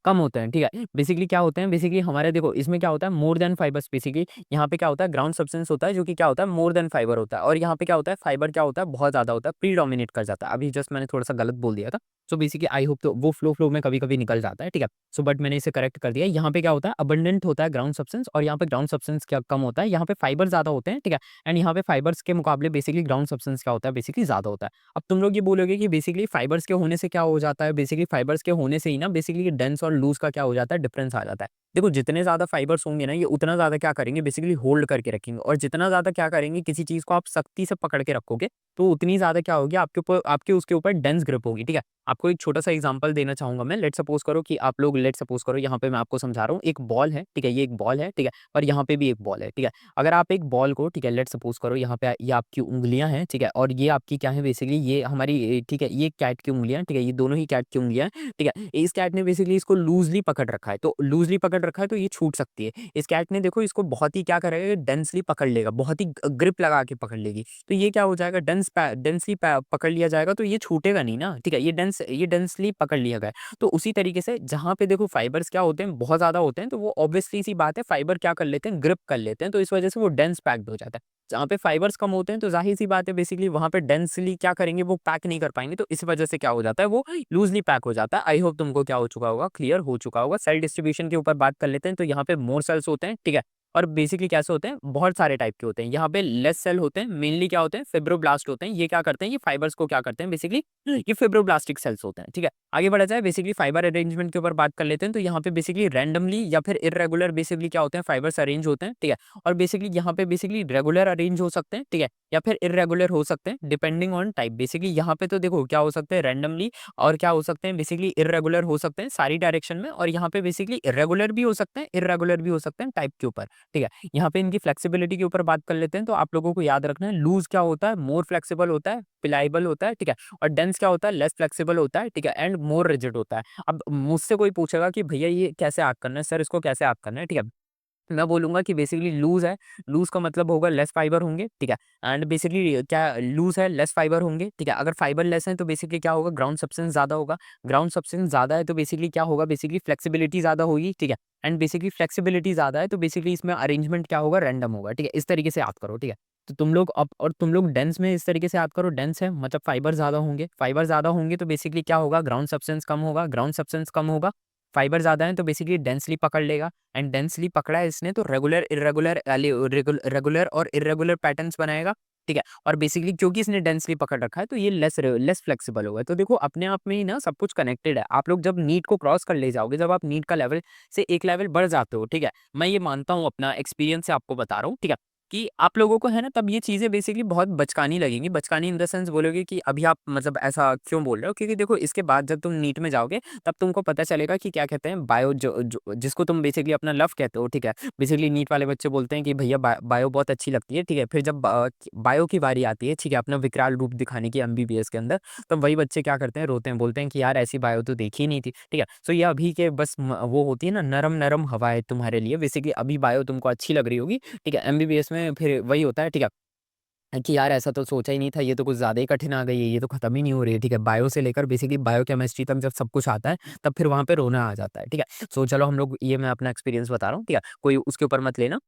कम होते हैं, ठीक है। बेसिकली क्या होते हैं बेसिकली हमारे, देखो इसमें क्या होता है, मोर देन फाइबर्स। बेसिकली यहाँ पे क्या होता है, ग्राउंड सब्सटेंस होता है जो कि क्या होता है, मोर देन फाइबर होता है, और यहाँ पे क्या होता है, फाइबर क्या होता है, बहुत ज़्यादा होता है, प्रीडोमिनेट कर जाता है। अभी जस्ट मैंने थोड़ा-सा गलत बोल दिया था। सो बेसिकली आई होप तो वो फ्लो में कभी-कभी निकल जाता है, ठीक है। सो बट मैंने इसे करेक्ट कर दिया। यहाँ पे क्या होता है, अबंडेंट होता है ग्राउंड सब्सटेंस, और यहाँ पे ग्राउंड सब्सटेंस क्या कम होता है, यहाँ पे फाइबर ज़्यादा होते हैं, ठीक है। एंड यहाँ पे फाइबर्स के मुकाबले बेसिकली ग्राउंड सब्सटेंस क्या होता है, बेसिकली ज़्यादा होता है। अब तुम लोग ये बोलोगे कि बेसिकली फाइबर्स के होने से क्या हो जाता है, बेसिकली फाइबर्स के होने से ही ना बेसिकली डेंस और लूज़ का क्या हो जाता है, डिफरेंस आ जाता है। देखो जितने ज़्यादा फाइबर्स होंगे ना, ये उतना ज़्यादा क्या करेंगे बेसिकली, होल्ड करके रखेंगे, और जितना ज़्यादा क्या करेंगे, किसी चीज़ को आप सख्ती से पकड़ के रखोगे, तो उतनी ज़्यादा क्या होगी आपके ऊपर, आपके उसके ऊपर डेंस ग्रिप होगी, ठीक है। आपको एक छोटा-सा एग्जांपल देना चाहूँगा मैं। लेट्स सपोज़ करो कि आप लोग, लेट्स सपोज़ करो यहाँ पे मैं आपको समझा रहा हूँ, एक बॉल है, ठीक है, ये एक बॉल है, ठीक है, और यहाँ पे भी एक बॉल है, ठीक है। अगर आप एक बॉल को, ठीक है, लेट्स सपोज़ करो यहाँ पे ये आपकी उँगलियाँ हैं, ठीक है, और ये आपकी क्या है बेसिकली, ये हमारी ठीक है, ये कैट की उँगलियाँ, ठीक है, ये दोनों ही कैट की उँगलियाँ हैं, ठीक है। इस कैट ने बेसिकली इसको लूज़ली पकड़ रखा है, तो लूज़ली पकड़ रखा है तो ये छूट सकती है। इस कैट ने देखो इसको बहुत ही क्या करेगा, डेंसली पकड़ लेगा, बहुत ही ग्रिप लगा के पकड़ लेगी। तो ये क्या हो जाएगा, डेंसली पकड़ लिया जाएगा, तो ये छूटेगा नहीं ना, ठीक है। ये डेंसली पकड़ लिया गया है। तो उसी तरीके से जहाँ पे देखो फाइबर्स क्या होते हैं, बहुत ज़्यादा होते हैं, तो वो ऑब्वियसली सी बात है, फाइबर क्या कर लेते हैं, ग्रिप कर लेते हैं, तो इस वजह से वो डेंस पैक्ड हो जाता है। जहाँ पे फाइबर्स कम होते हैं, तो ज़ाहिर-सी बात है बेसिकली वहाँ पे डेंसली क्या करेंगे, वो पैक नहीं कर पाएँगे, तो इस वजह से क्या हो जाता है, वो लूज़ली पैक हो जाता है। आई होप तुमको क्या हो चुका होगा, क्लियर हो चुका होगा। सेल डिस्ट्रीब्यूशन के ऊपर बात कर लेते हैं, तो यहाँ पे मोर सेल्स होते हैं, ठीक है। और बेसिकली कैसे होते हैं, बहुत सारे टाइप के होते हैं। यहाँ पे लेस सेल होते हैं, मेनली क्या होते हैं, फिब्रोब्लास्ट होते हैं। ये क्या करते हैं, ये फाइबर्स को क्या करते हैं बेसिकली, ये फिब्रोब्लास्टिक सेल्स होते हैं, ठीक है। आगे बढ़ा जाए, बेसिकली फाइबर अरेंजमेंट के ऊपर बात कर लेते हैं, तो यहाँ पे बेसिकली रैंडमली या फिर इर्रेगुलर बेसिकली क्या होते हैं, फाइबर्स अरेंज होते हैं, ठीक है। और बेसिकली यहाँ पे बेसिकली रेगुलर अरेंज हो सकते हैं, ठीक है। या फिर इर्रेगुलर हो सकते हैं डिपेंडिंग ऑन टाइप। बेसिकली यहाँ पे तो देखो क्या हो सकते हैं रैंडमली, और क्या हो सकते हैं बेसिकली इर्रेगुलर हो सकते हैं सारी डायरेक्शन में, और यहाँ पे बेसिकली इर्रेगुलर भी हो सकते हैं इर्रेगुलर भी हो सकते हैं टाइप के ऊपर, ठीक है। यहाँ पे इनकी फ्लेक्सिबिलिटी के ऊपर बात कर लेते हैं। तो आप लोगों को याद रखना है लूज क्या होता है, मोर फ्लेक्सिबल होता है, पिलाइबल होता है, ठीक है। और डेंस क्या होता है, लेस फ्लेक्सिबल होता है, ठीक है, एंड मोर रिजिड होता है। अब मुझसे कोई पूछेगा कि भैया ये कैसे याद करना है सर, इसको कैसे याद करना है, ठीक है। मैं बोलूँगा कि बेसिकली लूज़ है, लूज़ का मतलब होगा लेस फाइबर होंगे, ठीक है। एंड बेसिकली क्या लूज़ है, लेस फाइबर होंगे, ठीक है। अगर फाइबर लेस है तो बेसिकली क्या होगा, ग्राउंड सब्सटेंस ज़्यादा होगा, ग्राउंड सब्सटेंस ज़्यादा है तो बेसिकली क्या होगा, बेसिकली फ्लेक्सिबिलिटी ज़्यादा होगी, ठीक है। एंड बेसिकली फ्लेक्सिबिलिटी ज़्यादा है तो बेसिकली इसमें अरेंजमेंट क्या होगा, रैंडम होगा, ठीक है। इस तरीके से याद करो, ठीक है। तो तुम लोग अब, और तुम लोग डेंस में इस तरीके से याद करो, डेंस है मतलब फाइबर ज़्यादा होंगे तो बेसिकली क्या होगा, ग्राउंड सब्सटेंस कम होगा, ग्राउंड सब्सटेंस कम होगा, फाइबर ज़्यादा है तो बेसिकली डेंसली पकड़ लेगा। एंड डेंसली पकड़ा है इसने तो रेगुलर इर्रेगुलर रेगुलर और इर्रेगुलर पैटर्न्स बनाएगा, ठीक है। और बेसिकली क्योंकि इसने डेंसली पकड़ रखा है तो ये लेस फ्लेक्सिबल होगा। तो देखो अपने आप में ही ना सब कुछ कनेक्टेड है। आप लोग जब नीट को क्रॉस कर ले जाओगे, जब आप नीट का लेवल से एक लेवल बढ़ जाते हो, ठीक है, मैं ये मानता हूँ, अपना एक्सपीरियंस से आपको बता रहा हूँ, ठीक है, कि आप लोगों को है ना तब ये चीज़ें बेसिकली बहुत बचकानी लगेंगी। बचकानी इन द सेंस बोलोगे कि अभी आप मतलब ऐसा क्यों बोल रहे हो, क्योंकि देखो इसके बाद जब तुम नीट में जाओगे तब तुमको पता चलेगा कि क्या कहते हैं बायो, जो जिसको तुम बेसिकली अपना लव कहते हो, ठीक है। बेसिकली नीट वाले बच्चे बोलते हैं कि भैया बायो बहुत अच्छी लगती है, ठीक है। फिर जब बायो की बारी आती है, ठीक है, अपना विकराल रूप दिखाने की एमबीबीएस के अंदर, तब वही बच्चे क्या करते हैं, रोते हैं, बोलते हैं कि यार ऐसी बायो तो देखी ही नहीं थी, ठीक है। सो ये अभी के बस वो होती है ना नरम नरम हवाएं तुम्हारे लिए, बेसिकली अभी बायो तुमको अच्छी लग रही होगी, ठीक है। एमबीबीएस में फिर वही होता है, ठीक है, कि यार ऐसा तो सोचा ही नहीं था, ये तो कुछ ज़्यादा ही कठिन आ गई है, ये तो खत्म ही नहीं हो रही है, ठीक है। बायो से लेकर बेसिकली बायोकेमिस्ट्री तक जब सब कुछ आता है, तब फिर वहाँ पे रोना आ जाता है, ठीक है। सो चलो हम लोग, ये मैं अपना एक्सपीरियंस बता रहा हूँ, ठीक है, कोई उसके ऊपर मत लेना,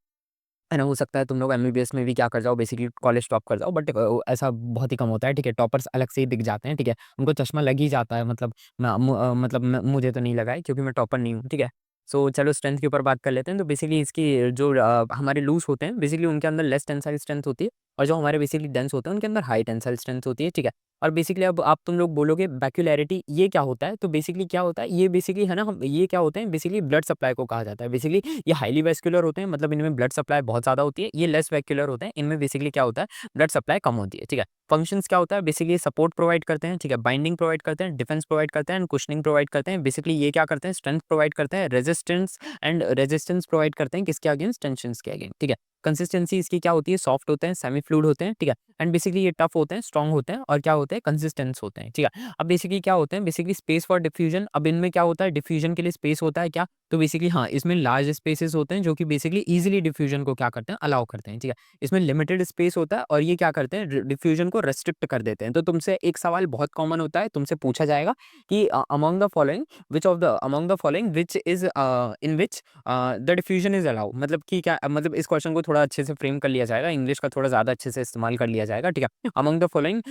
है ना। हो सकता है तुम लोग एमबीबीएस में भी क्या कर जाओ, बेसिकली कॉलेज टॉप कर जाओ, बट ऐसा बहुत ही कम होता है, ठीक है। टॉपर्स अलग से ही दिख जाते हैं, ठीक है, उनको चश्मा लग ही जाता है, मतलब मतलब मुझे तो नहीं लगा है क्योंकि मैं टॉपर नहीं हूँ, ठीक है। सो चलो स्ट्रेंथ के ऊपर बात कर लेते हैं। तो बेसिकली इसकी जो हमारे लूज होते हैं, बेसिकली उनके अंदर लेस टेंसाइल स्ट्रेंथ होती है, और जो हमारे बेसिकली डेंस होते हैं उनके अंदर हाई टेंसाइल स्ट्रेंथ होती है, ठीक है। और बेसिकली अब आप तुम लोग बोलोगे वैक्यूलैरिटी ये क्या होता है, तो बेसिकली क्या होता है, ये बेसिकली है ना, हम ये क्या होते हैं, बेसिकली ब्लड सप्लाई को कहा जाता है। बेसिकली ये हाईली वैस्कुलर होते हैं, मतलब इनमें ब्लड सप्लाई बहुत ज़्यादा होती है। ये लेस वैक्यूलर होते हैं, इनमें बेसिकली क्या होता है, ब्लड सप्लाई कम होती है, ठीक है। फंक्शंस क्या होता है, बेसिकली सपोर्ट प्रोवाइड करते हैं, ठीक है, बाइंडिंग प्रोवाइड करते हैं, डिफेंस प्रोवाइड करते हैं, एंड कुशनिंग प्रोवाइड करते हैं। बेसिकली ये क्या करते हैं, स्ट्रेंथ प्रोवाइड करते हैं, रेजिस्टेंस प्रोवाइड करते हैं, किसके अगेंस्ट, टेंशन्स के अगेंस्ट, ठीक है। कंसिस्टेंसी इसकी क्या होती है, सॉफ्ट होते हैं, सेमी फ्लूइड होते हैं, ठीक है। एंड बेसिकली ये टफ होते हैं, स्ट्रॉन्ग होते हैं, और क्या होते हैं, कंसिस्टेंस होते हैं, ठीक है। अब बेसिकली क्या होते हैं, बेसिकली स्पेस फॉर डिफ्यूजन। अब इनमें क्या होता है, डिफ्यूजन के लिए स्पेस होता है क्या, तो बेसिकली हाँ, इसमें लार्ज स्पेसेस होते हैं जो कि बेसिकली इजीली डिफ्यूजन को क्या करते हैं, अलाउ करते हैं, ठीक है। इसमें लिमिटेड स्पेस होता है और ये क्या करते हैं, डिफ्यूजन को रेस्ट्रिक्ट कर देते हैं। तो तुमसे एक सवाल बहुत कॉमन होता है, तुमसे पूछा जाएगा कि among the following which is in which the diffusion is allow, मतलब कि क्या, मतलब इस क्वेश्चन को थोड़ा अच्छे से फ्रेम कर लिया जाएगा, इंग्लिश का थोड़ा ज़्यादा अच्छे से इस्तेमाल कर लिया जाएगा, ठीक है। Among the following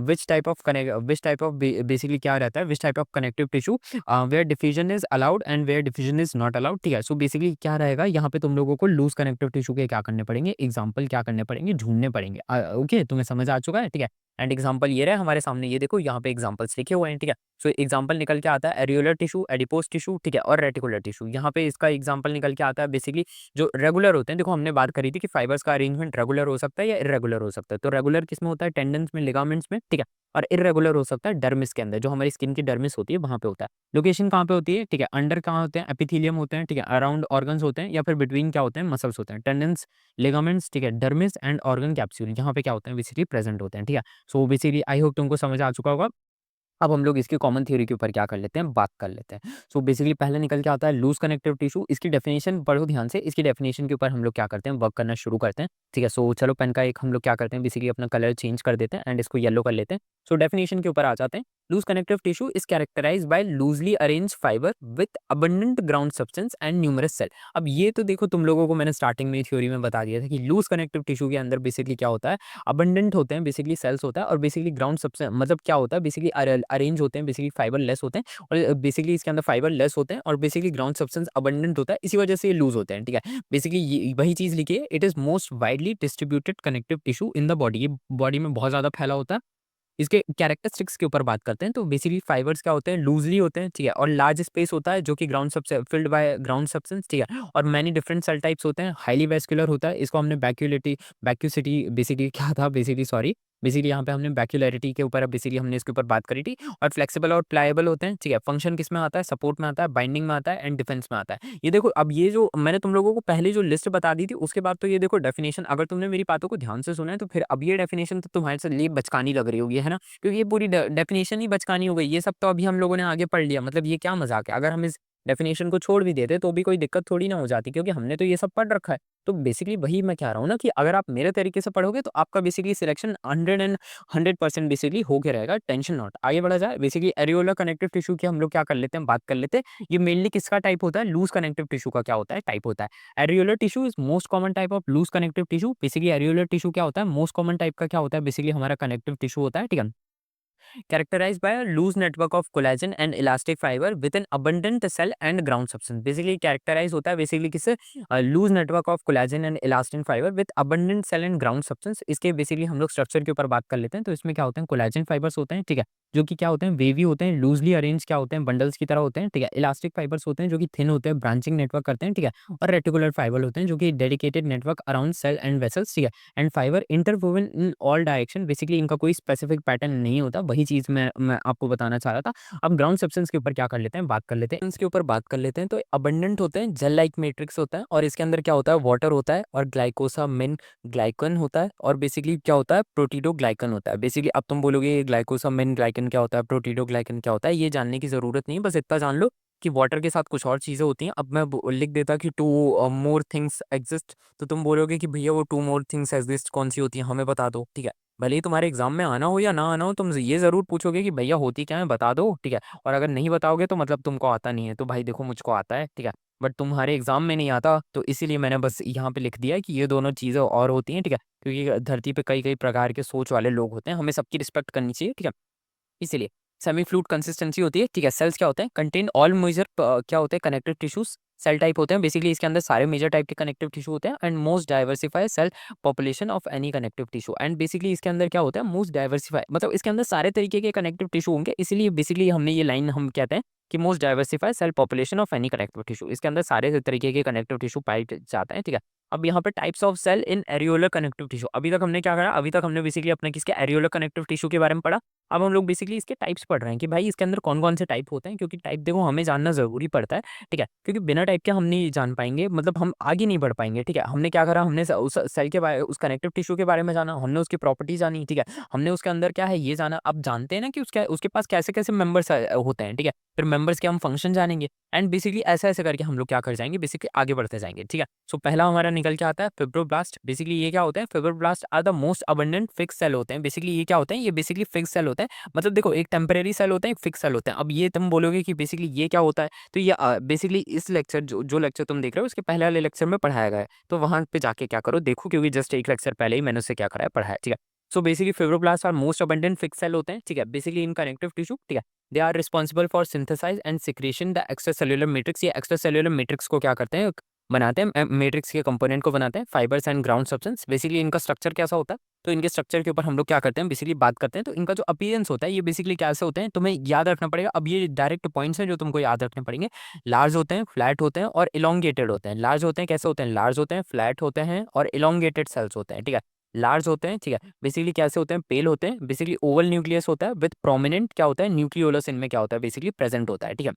which type of basically क्या रहता है, which type of connective tissue where diffusion is allowed and where diffusion is not allowed, ठीक है। सो बेसिकली क्या रहेगा, यहाँ पे तुम लोगों को लूज कनेक्टिव टिश्यू के क्या करने पड़ेंगे, एग्जाम्पल क्या करने पड़ेंगे, ढूंढने पड़ेंगे। ओके, तुम्हें समझ आ चुका है, ठीक है। एंड एग्जाम्पल ये रहे हमारे सामने, ये देखो यहाँ पे एग्जाम्पल्स लिखे हुए हैं, ठीक है। सो एग्जाम्पल निकल के आता है एरियोलर टिश्यू, एडिपोज टिश्यू, ठीक है, और रेटिकुलर टिश्यू। यहाँ पे इसका एग्जाम्पल निकल के आता है बेसिकली जो रेगुलर होते हैं। देखो हमने बात करी थी कि फाइबर्स का अरेंजमेंट रेगुलर हो सकता है या इरेगुलर हो सकता है। तो रेगुलर किसमें होता है, टेंडन्स में, लिगामेंट्स में, ठीक है। और इरेगुलर हो सकता है डर्मिस के अंदर, जो हमारी स्किन की डर्मिस होती है वहां पे होता है। लोकेशन कहाँ पे होती है, ठीक है, अंडर कहाँ होते हैं, एपिथेलियम होते हैं, ठीक है, अराउंड ऑर्गन्स होते हैं, या फिर बिटवीन क्या होते हैं, मसल्स होते हैं, टेंडन्स, लिगामेंट्स, ठीक है, डर्मिस एंड ऑर्गन कैप्सूल यहाँ पे क्या होते हैं, बेसिकली प्रेजेंट होते हैं, ठीक है। सो बेसिकली आई होप तुमको समझ आ चुका होगा। अब हम लोग इसकी कॉमन थ्योरी के ऊपर क्या कर लेते हैं, बात कर लेते हैं। सो बेसिकली पहले निकल के आता है लूज कनेक्टिव टिश्यू। इसकी डेफिनेशन पढ़ो ध्यान से, इसकी डेफिनेशन के ऊपर हम लोग क्या करते हैं, वर्क करना शुरू करते हैं, ठीक है। सो चलो पेन का एक हम लोग क्या करते हैं, बेसिकली अपना कलर चेंज कर देते हैं एंड इसको येलो कर लेते हैं। सो डेफिनेशन के ऊपर आ जाते हैं। Loose connective tissue is characterised by loosely arranged fibre with abundant ground substance and numerous cell. अब ये तो देखो तुम लोगों को मैंने स्टार्टिंग में थ्योरी में बता दिया था कि लूज कनेक्टिव टिश्यू के अंदर बेसिकली क्या होता है, अबंडेंट होते हैं बेसिकली सेल्स होता है, और बेसिकली ग्राउंड सबसे मतलब क्या होता है, बेसिकली अरेंज होते हैं, बेसिकली फाइबर लेस होते हैं, और बेसिकली इसके अंदर फाइबर लेस होते हैं, और बेसिकली ग्राउंड सब्सटेंस अबंडेंट होता है, इसी वजह से ये लूज होते हैं, ठीक है। बेसिकली वही चीज लिखिए, it is most widely distributed connective tissue in the body. ये बॉडी में बहुत ज्यादा फैला होता है, इसके कैरेक्टरिस्टिक्स के ऊपर बात करते हैं तो बेसिकली फाइबर्स क्या होते हैं, लूजली होते हैं, ठीक है, और लार्ज स्पेस होता है जो कि ग्राउंड सबसे फिल्ड बाय ग्राउंड सब्सटेंस, ठीक है, और मैनी डिफरेंट सेल टाइप्स होते हैं, हाईली वैस्कुलर होता है, इसको हमने वैक्यूसिटी बेसिकली क्या था बेसिकली सॉरी बेसिकली यहाँ पे हमने वैक्यूलरिटी के ऊपर बेसिकली हमने इसके ऊपर बात करी थी। और फ्लेक्सिबल और प्लायबल होते हैं, ठीक है, फंक्शन किस में आता है, सपोर्ट में आता है, बाइंडिंग में आता है एंड डिफेंस में आता है। ये देखो अब ये जो मैंने तुम लोगों को पहले जो लिस्ट बता दी थी उसके बाद तो ये देखो डेफिनेशन, अगर तुमने मेरी बातों को ध्यान से सुना है तो फिर अब ये डेफिनेशन तो तुम्हारे से लिए बचकानी लग रही होगी, है ना, क्योंकि ये पूरी डेफिनेशन ही बचकानी हो गई। ये सब तो अभी हम लोगों ने आगे पढ़ लिया, मतलब ये क्या मजाक है, अगर हम इस डेफिनेशन को छोड़ भी देते तो भी कोई दिक्कत थोड़ी ना हो जाती, क्योंकि हमने तो ये सब पढ़ रखा है। तो बेसिकली वही मैं कह रहा हूँ ना कि अगर आप मेरे तरीके से पढ़ोगे तो आपका बेसिकली सिलेक्शन 100% बेसिकली हो के रहेगा, टेंशन नॉट। आगे बढ़ा जाए, बेसिकली एरियोलर कनेक्टिव टिश्यू की हम लोग क्या कर लेते हैं, बात कर लेते हैं। ये मेनली किसका टाइप होता है, लूज कनेक्टिव टिश्यू का क्या होता है, टाइप होता है। Areolar tissue is most common type of loose connective tissue. Basically areolar tissue क्या होता है, मोस्ट कॉमन टाइप का क्या होता है, बेसिकली हमारा कनेक्टिव टिश्यू होता है, ठीक है, characterized by a loose network of collagen and elastic fiber with an abundant cell and ground substance। Basically characterise होता है बेसिकली किससे, loose network of collagen and elastin fibre with abundant cell and ground substance. इसके बेसिकली हम लोग स्ट्रक्चर के ऊपर बात कर लेते हैं। तो इसमें क्या होते हैं, कोलेजन फाइबर्स होते हैं, ठीक है, जो कि क्या होते हैं, वेवी होते हैं, लूजली अरेंज क्या होते हैं, बंडल्स की तरह होते हैं, ठीक है। इलास्टिक फाइबर्स होते हैं जो कि थिन होते हैं, ब्रांचिंग नेटवर्क करते हैं, ठीक है। और रेटिकुलर फाइबर होते हैं जो कि dedicated network around cell and vessels, ठीक है। And fibre interwoven in all direction. Basically इनका कोई स्पेसिफिक पैटर्न नहीं होता, वही चीज मैं आपको बताना चाह रहा था। अब ग्राउंड सब्सटेंस के ऊपर क्या कर लेते हैं, बात कर लेते हैं, इसके ऊपर बात कर लेते हैं। तो अबंडेंट होते हैं, जेल लाइक मैट्रिक्स होता है, और इसके अंदर क्या होता है, वाटर होता है, और ग्लाइकोसामिन ग्लाइकन होता है, और बेसिकली क्या होता है, प्रोटीडोग्लाइकन होता है। बेसिकली अब तुम बोलोगे ग्लाइकोसामिन ग्लाइकन क्या होता है, प्रोटीडोग्लाइकन क्या होता है, ये जानने की जरूरत नहीं है, बस इतना जान लो कि वाटर के साथ कुछ और चीजें होती हैं। अब मैं लिख देता कि टू मोर थिंग्स एग्जिस्ट, तो तुम बोलोगे कि भैया वो टू मोर थिंग्स एग्जिस्ट कौन सी होती है, हमें बता दो, ठीक है। भले ही तुम्हारे एग्जाम में आना हो या ना आना हो, तुम ये जरूर पूछोगे कि भैया होती क्या है, बता दो, ठीक है। और अगर नहीं बताओगे तो मतलब तुमको आता नहीं है। तो भाई देखो मुझको आता है, ठीक है, बट तुम्हारे एग्जाम में नहीं आता, तो इसीलिए मैंने बस यहाँ पे लिख दिया कि ये दोनों चीजें और होती हैं, ठीक है, क्योंकि धरती पे कई कई प्रकार के सोच वाले लोग होते हैं, हमें सबकी रिस्पेक्ट करनी चाहिए, ठीक है। इसीलिए सेमी फ्लूइड कंसिस्टेंसी होती है, ठीक है। सेल्स क्या होते हैं, कंटेन ऑल मेजर क्या होते हैं, कनेक्टिव टिश्यूज। सेल टाइप होते हैं, बेसिकली इसके अंदर सारे मेजर टाइप के कनेक्टिव टिश्यू होते हैं। And most diversify cell population of any connective tissue. And basically इसके अंदर क्या होता है, मोस्ट डाइवर्सिफाई मतलब इसके अंदर सारे तरीके के कनेक्टिव टिश्यू होंगे, इसीलिए बेसिकली हमने ये लाइन हम कहते हैं कि most diversify cell population of any connective tissue. इसके अंदर सारे तरीके के कनेक्टिव टिश्यू पाए जाते हैं, ठीक है। अब यहाँ पे types of cell in areolar connective tissue. अभी तक हमने क्या करा, अभी तक हमने बेसिकली अपने किसके एरियोलर कनेक्टिव टिश्यू के बारे में पढ़ा। अब हम लोग बेसिकली इसके टाइप्स पढ़ रहे हैं कि भाई इसके अंदर कौन-कौन से टाइप होते हैं, क्योंकि टाइप देखो हमें जानना ज़रूरी पड़ता है, ठीक है? क्योंकि बिना टाइप के हम नहीं जान पाएँगे, मतलब हम आगे नहीं बढ़ पाएँगे, ठीक है? हमने क्या करा, हमने उस सेल के बारे उस कनेक्टिव टिश्यू के बारे में जाना, हमने उसकी प्रॉपर्टी जानी, ठीक है? हमने उसके अंदर क्या है ये जाना। अब जानते हैं ना कि उसके उसके पास कैसे-कैसे मेंबर्स होते हैं, ठीक है? फिर मेंबर्स के हम फंक्शन जानेंगे एंड बेसिकली ऐसे-ऐसे करके हम लोग क्या कर जाएँगे, बेसिकली आगे बढ़ते जाएँगे, ठीक है? सो पहला हमारा निकल के आता है फिब्रोब्लास्ट। बेसिकली ये क्या होता है, fibroblast are the most abundant fixed cell होते हैं। बेसिकली ये क्या होते हैं, ये बेसिकली फिक्स्ड सेल होते हैं। मतलब देखो एक टेम्परेरी सेल होते हैं, एक फिक्स सेल होते हैं। अब ये तुम बोलोगे कि बेसिकली ये क्या होता है, तो ये बेसिकली इस लेक्चर जो लेक्चर तुम देख रहे हो उसके पहले वाले लेक्चर में पढ़ाया गया है। तो वहाँ पे जाके क्या करो देखो, क्योंकि जस्ट एक लेक्चर पहले ही मैंने उससे क्या कराया, पढ़ाया, ठीक है। So basically fibroblast are most abundant fix cell होते हैं, ठीक है, बेसिकली इन कनेक्टिव टिश्यू, ठीक है। They are responsible for synthesise and secretion the extra cellular matrix. ये एक्स्ट्रा सेल्यूलर मैट्रिक्स को क्या करते हैं, बनाते हैं, मैट्रिक्स के कंपोनेंट को बनाते हैं, fibres and ground substance. Basically इनका स्ट्रक्चर कैसा होता है, तो इनके स्ट्रक्चर के ऊपर हम लोग क्या करते हैं, बेसिकली बात करते हैं। तो इनका जो अपीयरेंस होता है ये बेसिकली कैसे होते हैं, तुम्हें याद रखना पड़ेगा। अब ये डायरेक्ट पॉइंट्स हैं जो तुमको याद रखने पड़ेंगे। लार्ज होते हैं, फ्लैट होते हैं और इलोंगेटेड होते हैं। लार्ज होते हैं, कैसे होते हैं, लार्ज होते हैं, फ्लैट होते हैं और इलोंगेटेड सेल्स होते हैं, ठीक है। लार्ज होते हैं, ठीक है, बेसिकली कैसे होते हैं, पेल होते हैं, बेसिकली ओवल न्यूक्लियस होता है विद प्रोमिनेंट क्या होता है, न्यूक्लियोलस इनमें क्या होता है, बेसिकली प्रेजेंट होता है, ठीक है।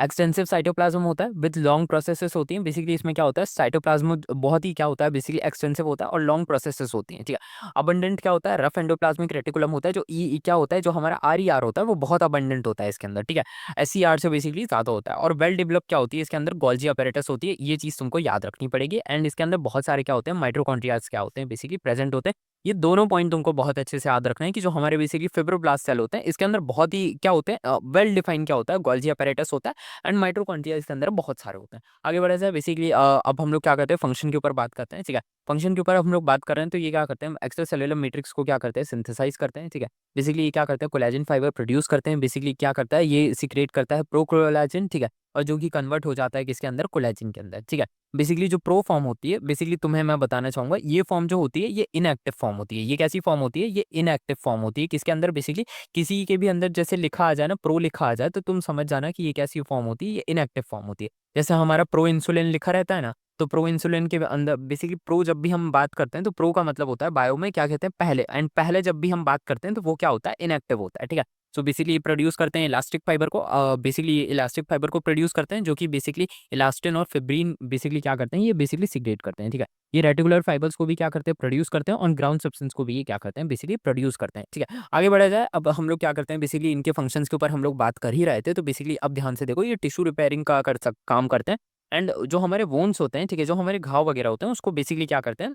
एक्सटेंसिव साइटोप्लाज्म होता है विद लॉन्ग प्रोसेसेस होती हैं। बेसिकली इसमें क्या होता है, साइटोप्लाज्म बहुत ही क्या होता है, बेसिकली एक्सटेंसिव होता है और लॉन्ग प्रोसेसेस होती हैं, ठीक है। अबंडेंट क्या होता है, रफ एंडोप्लाज्मिक रेटिकुलम होता है। जो क्या होता है, जो हमारा आर होता है वो बहुत अबंडेंट होता है इसके अंदर, ठीक है। एस से बेसिकली ज्यादा होता है। और वेल डेवलप क्या होती है, इसके अंदर गोल्जी अपैरेटस होती है। ये चीज तुमको याद रखनी पड़ेगी। एंड इसके अंदर बहुत सारे क्या होते हैं, माइटोकॉन्ड्रियाज क्या होते हैं, बेसिकली प्रेजेंट होते हैं। ये दोनों पॉइंट तुमको बहुत अच्छे से याद रखना है कि जो हमारे बेसिकली फिब्रोब्लास्ट सेल होते हैं इसके अंदर बहुत ही क्या होते हैं, वेल डिफाइन क्या होता है, गोल्जी अपैरेटस होता है। एंड माइटोकॉन्ड्रिया इसके अंदर बहुत सारे होते हैं। आगे बढ़ा जाए, बेसिकली अब हम लोग क्या करते हैं, फंक्शन के ऊपर बात करते हैं, ठीक है। फंक्शन के ऊपर हम लोग बात कर रहे हैं, तो ये क्या करते हैं, एक्स्ट्रा सेलुलर मैट्रिक्स को क्या करते हैं, सिंथेसाइज करते हैं, ठीक है। बेसिकली ये क्या करते हैं, कोलेजन फाइबर प्रोड्यूस करते हैं। बेसिकली क्या करता है, ये सीक्रेट करता है प्रो कोलेजन, ठीक है, और जो कि कन्वर्ट हो जाता है किसके अंदर, कोलेजन के अंदर, ठीक है। बेसिकली जो प्रो फॉर्म होती है, बेसिकली तुम्हें मैं बताना चाहूंगा, ये फॉर्म जो होती है ये इनएक्टिव फॉर्म होती है। ये कैसी फॉर्म होती है, ये इनएक्टिव फॉर्म होती है। किसके अंदर, बेसिकली किसी के भी अंदर जैसे लिखा आ जाए ना, प्रो लिखा आ जाए, तो तुम समझ जाना कि ये कैसी फॉर्म होती है, ये इनएक्टिव फॉर्म होती है। जैसे हमारा प्रो इंसुलिन लिखा रहता है ना, तो प्रो इंसुलिन के अंदर बेसिकली प्रो जब भी हम बात करते हैं, तो प्रो का मतलब होता है बायो में क्या कहते हैं, पहले, एंड पहले जब भी हम बात करते हैं तो वो क्या होता है, इनएक्टिव होता है, ठीक है। सो बेसिकली ये प्रोड्यूस करते हैं इलास्टिक फाइबर को, बेसिकली ये इलास्टिक फाइबर को प्रोड्यूस करते हैं, जो कि बेसिकली इलास्टिन और फिब्रिन बेसिकली क्या करते हैं, ये बेसिकली सिक्रेट करते हैं, ठीक है। ये रेटिकुलर फाइबर्स को भी क्या करते हैं, प्रोड्यूस करते हैं, और ग्राउंड सब्सटेंस को भी ये क्या करते हैं, बेसिकली प्रोड्यूस करते हैं, ठीक है। आगे बढ़ा जाए, अब हम लोग क्या करते हैं, बेसिकली इनके फंक्शंस के ऊपर हम लोग बात कर ही रहे थे, तो बेसिकली अब ध्यान से देखो, ये टिश्यू रिपेयरिंग का काम करते हैं। एंड जो हमारे वोन्स होते हैं, ठीक है, जो हमारे घाव वगैरह होते हैं, उसको बेसिकली क्या करते हैं,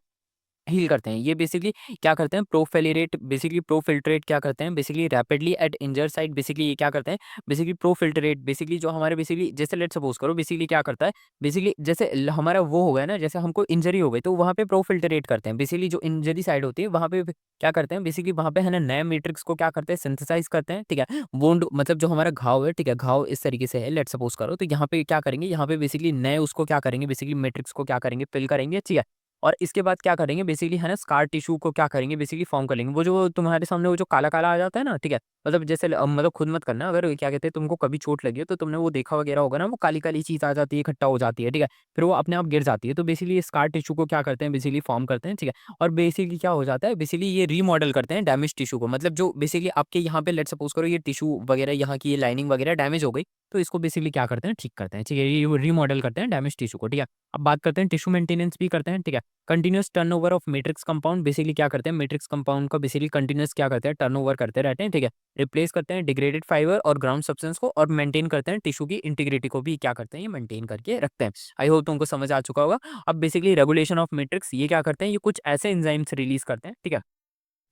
हील करते हैं। ये बेसिकली क्या करते हैं, प्रोफिलरेट बेसिकली प्रोफिल्ट्रेट क्या करते हैं, बेसिकली रैपिडली एट इंजर साइट। बेसिकली ये क्या करते हैं, बेसिकली प्रोफिल्ट्रेट बेसिकली जो हमारे बेसिकली जैसे लेट सपोज करो, बेसिकली क्या करता है, बेसिकली जैसे हमारा वो हो गया ना, जैसे हमको इंजरी हो गई, तो वहाँ पे प्रोफिल्ट्रेट करते हैं। बेसिकली जो इंजरी साइड होती है वहाँ पे क्या करते हैं, बेसिकली वहाँ पे है ना, नए मैट्रिक्स को क्या करते हैं, सिंथेसाइज करते हैं, ठीक है। वोंड मतलब जो हमारा घाव है, ठीक है, घाव इस तरीके से है, लेट सपोज करो, तो यहाँ पे क्या करेंगे, यहाँ पे बेसिकली नए उसको क्या करेंगे, बेसिकली मैट्रिक्स को क्या करेंगे, फिल करेंगे, ठीक है। और इसके बाद क्या करेंगे, बेसिकली है ना, स्कार टिश्यू को क्या करेंगे, बेसिकली फॉर्म कर लेंगे। वो जो तुम्हारे सामने वो जो काला-काला आ जाता है ना, ठीक है? मतलब जैसे मतलब खुद मत करना, अगर क्या कहते हैं, तुमको कभी चोट लगी है तो तुमने वो देखा वगैरह होगा ना, वो काली-काली चीज़ आ जाती है, इकट्ठा हो जाती है, ठीक है? फिर वो अपने आप गिर जाती है। तो बेसिकली स्कार टिश्यू को क्या करते हैं, बेसिकली फॉर्म करते हैं, ठीक है? और बेसिकली क्या हो जाता है, बेसिकली ये रीमॉडल करते हैं डैमेज टिश्यू को। मतलब जो बेसिकली आपके यहाँ पे लेट्स सपोज़ करो, ये टिश्यू वगैरह यहाँ की ये लाइनिंग वगैरह डैमेज हो गई, तो इसको बेसिकली क्या करते हैं, ठीक करते हैं, ठीक है? ये रीमॉडल करते हैं डैमेज टिश्यू को, ठीक है? अब बात करते हैं टिश्यू मेंटेनेंस भी करते हैं, ठीक है? Continuous turnover of matrix compound. Basically क्या करते हैं, मैट्रिक्स कंपाउंड का बेसिकली कंटीन्यूअस क्या करते हैं, टर्नओवर करते रहते हैं, ठीक है। रिप्लेस करते हैं डिग्रेडेड फाइबर और ग्राउंड सब्सटेंस को, और मेंटेन करते हैं टिश्यू की इंटीग्रिटी को भी क्या करते हैं, ये मेंटेन करके रखते हैं। आई होप तुमको समझ आ चुका होगा। अब बेसिकली रेगुलेशन ऑफ मैट्रिक्स ये क्या करते हैं, ये कुछ ऐसे एंजाइम्स रिलीज करते हैं, ठीक है,